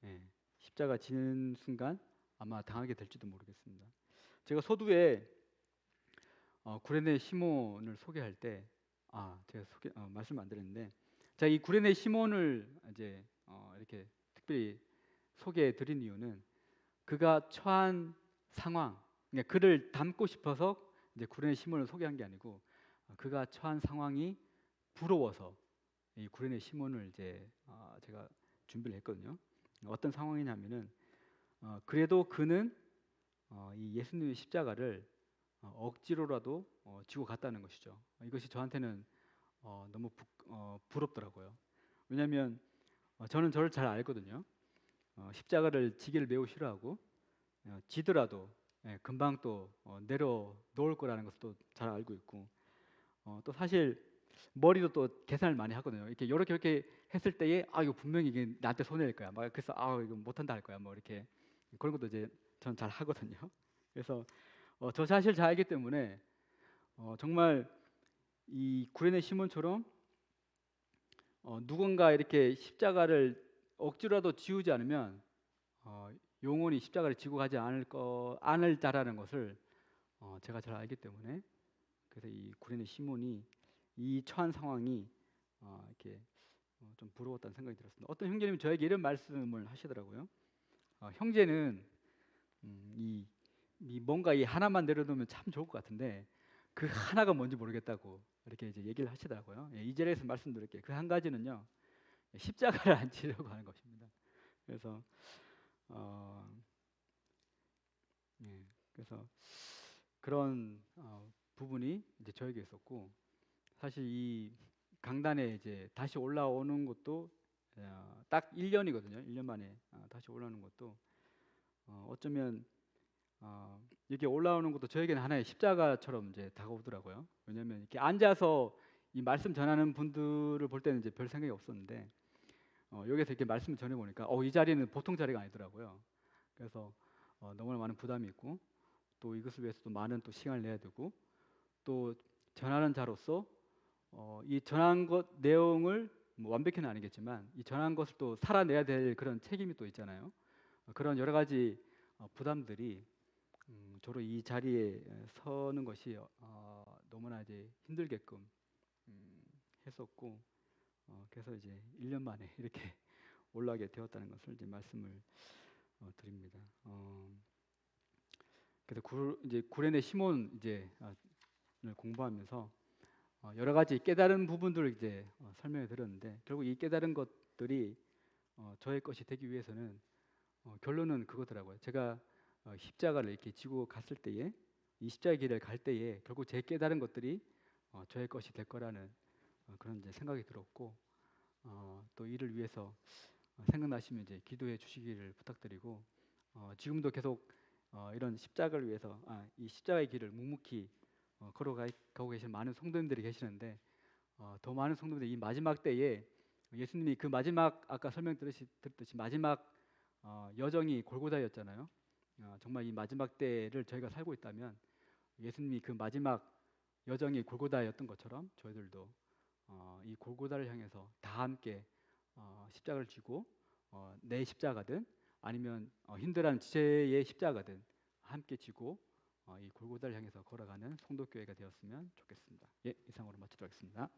예, 십자가 지는 순간 아마 당하게 될지도 모르겠습니다. 제가 서두에 구레네 시몬을 소개할 때 제가 말씀 안 드렸는데, 자, 이 구레네 시몬을 이제 이렇게 특별히 소개해 드린 이유는 그가 처한 상황, 그러니까 그를 닮고 싶어서 이제 구레네 시몬을 소개한 게 아니고 그가 처한 상황이 부러워서 이 구레네 시몬을 이제 제가 준비를 했거든요. 어떤 상황이냐면은 그래도 그는 이 예수님의 십자가를 억지로라도 지고 갔다는 것이죠. 이것이 저한테는 너무 부럽더라고요. 왜냐하면 저는 저를 잘 알거든요. 십자가를 지기를 매우 싫어하고 지더라도 금방 또 내려놓을 거라는 것도 잘 알고 있고 또 사실 머리도 또 계산을 많이 하거든요. 이렇게 했을 때에 이거 분명히 이게 나한테 손해일 거야. 막 그래서 이거 못한다 할 거야. 뭐 이렇게 그런 것도 이제 저는 잘 하거든요. 그래서 저 사실 잘 알기 때문에 정말 이 구레네 시몬처럼 누군가 이렇게 십자가를 억지로라도 지우지 않으면 영원히 십자가를 지고 가지 않을다라는 것을 제가 잘 알기 때문에, 그래서 이 구레네 시몬이 이 처한 상황이 이렇게 좀 부러웠다는 생각이 들었습니다. 어떤 형제님이 저에게 이런 말씀을 하시더라고요. 형제는 이 뭔가 이 하나만 내려놓으면 참 좋을 것 같은데 그 하나가 뭔지 모르겠다고 이렇게 이제 얘기를 하시더라고요. 이 자리에서 말씀드릴게요. 그 한 가지는요, 십자가를 안 지려고 하는 것입니다. 그래서 그래서 그런 부분이 이제 저에게 있었고, 사실 이 강단에 이제 다시 올라오는 것도 딱 1년이거든요. 1년 만에 다시 올라오는 것도 어쩌면 이렇게 올라오는 것도 저에게는 하나의 십자가처럼 이제 다가오더라고요. 왜냐하면 이렇게 앉아서 이 말씀 전하는 분들을 볼 때는 이제 별 생각이 없었는데 여기서 이렇게 말씀을 전해 보니까 이 자리는 보통 자리가 아니더라고요. 그래서 너무나 많은 부담이 있고 또 이것을 위해서 또 많은 또 시간을 내야 되고 또 전하는 자로서 이 전한 것 내용을 뭐 완벽히는 아니겠지만 이 전한 것을 또 살아내야 될 그런 책임이 또 있잖아요. 그런 여러 가지 부담들이 저로 이 자리에 서는 것이 너무나 이제 힘들게끔 했었고 그래서 이제 1년 만에 이렇게 올라가게 되었다는 것을 이제 말씀을 드립니다. 그래서 이제 구레네 시몬 이제 를 공부하면서 여러 가지 깨달은 부분들을 이제 설명해 드렸는데 결국 이 깨달은 것들이 저의 것이 되기 위해서는 결론은 그거더라고요. 제가 십자가를 이렇게 지고 갔을 때에 이 십자가의 길을 갈 때에 결국 제 깨달은 것들이 저의 것이 될 거라는 그런 이제 생각이 들었고 또 이를 위해서 생각나시면 이제 기도해 주시기를 부탁드리고 지금도 계속 이런 십자가를 위해서 이 십자가의 길을 묵묵히 걸어가고 계신 많은 성도님들이 계시는데 더 많은 성도들이 이 마지막 때에 예수님이 그 마지막 아까 설명드렸듯이 마지막 여정이 골고다였잖아요. 정말 이 마지막 때를 저희가 살고 있다면 예수님이 그 마지막 여정이 골고다였던 것처럼 저희들도 이 골고다를 향해서 다 함께 십자가를 쥐고 내 십자가든 아니면 힘들한 지체의 십자가든 함께 쥐고 이 골고다를 향해서 걸어가는 성도교회가 되었으면 좋겠습니다. 예, 이상으로 마치도록 하겠습니다.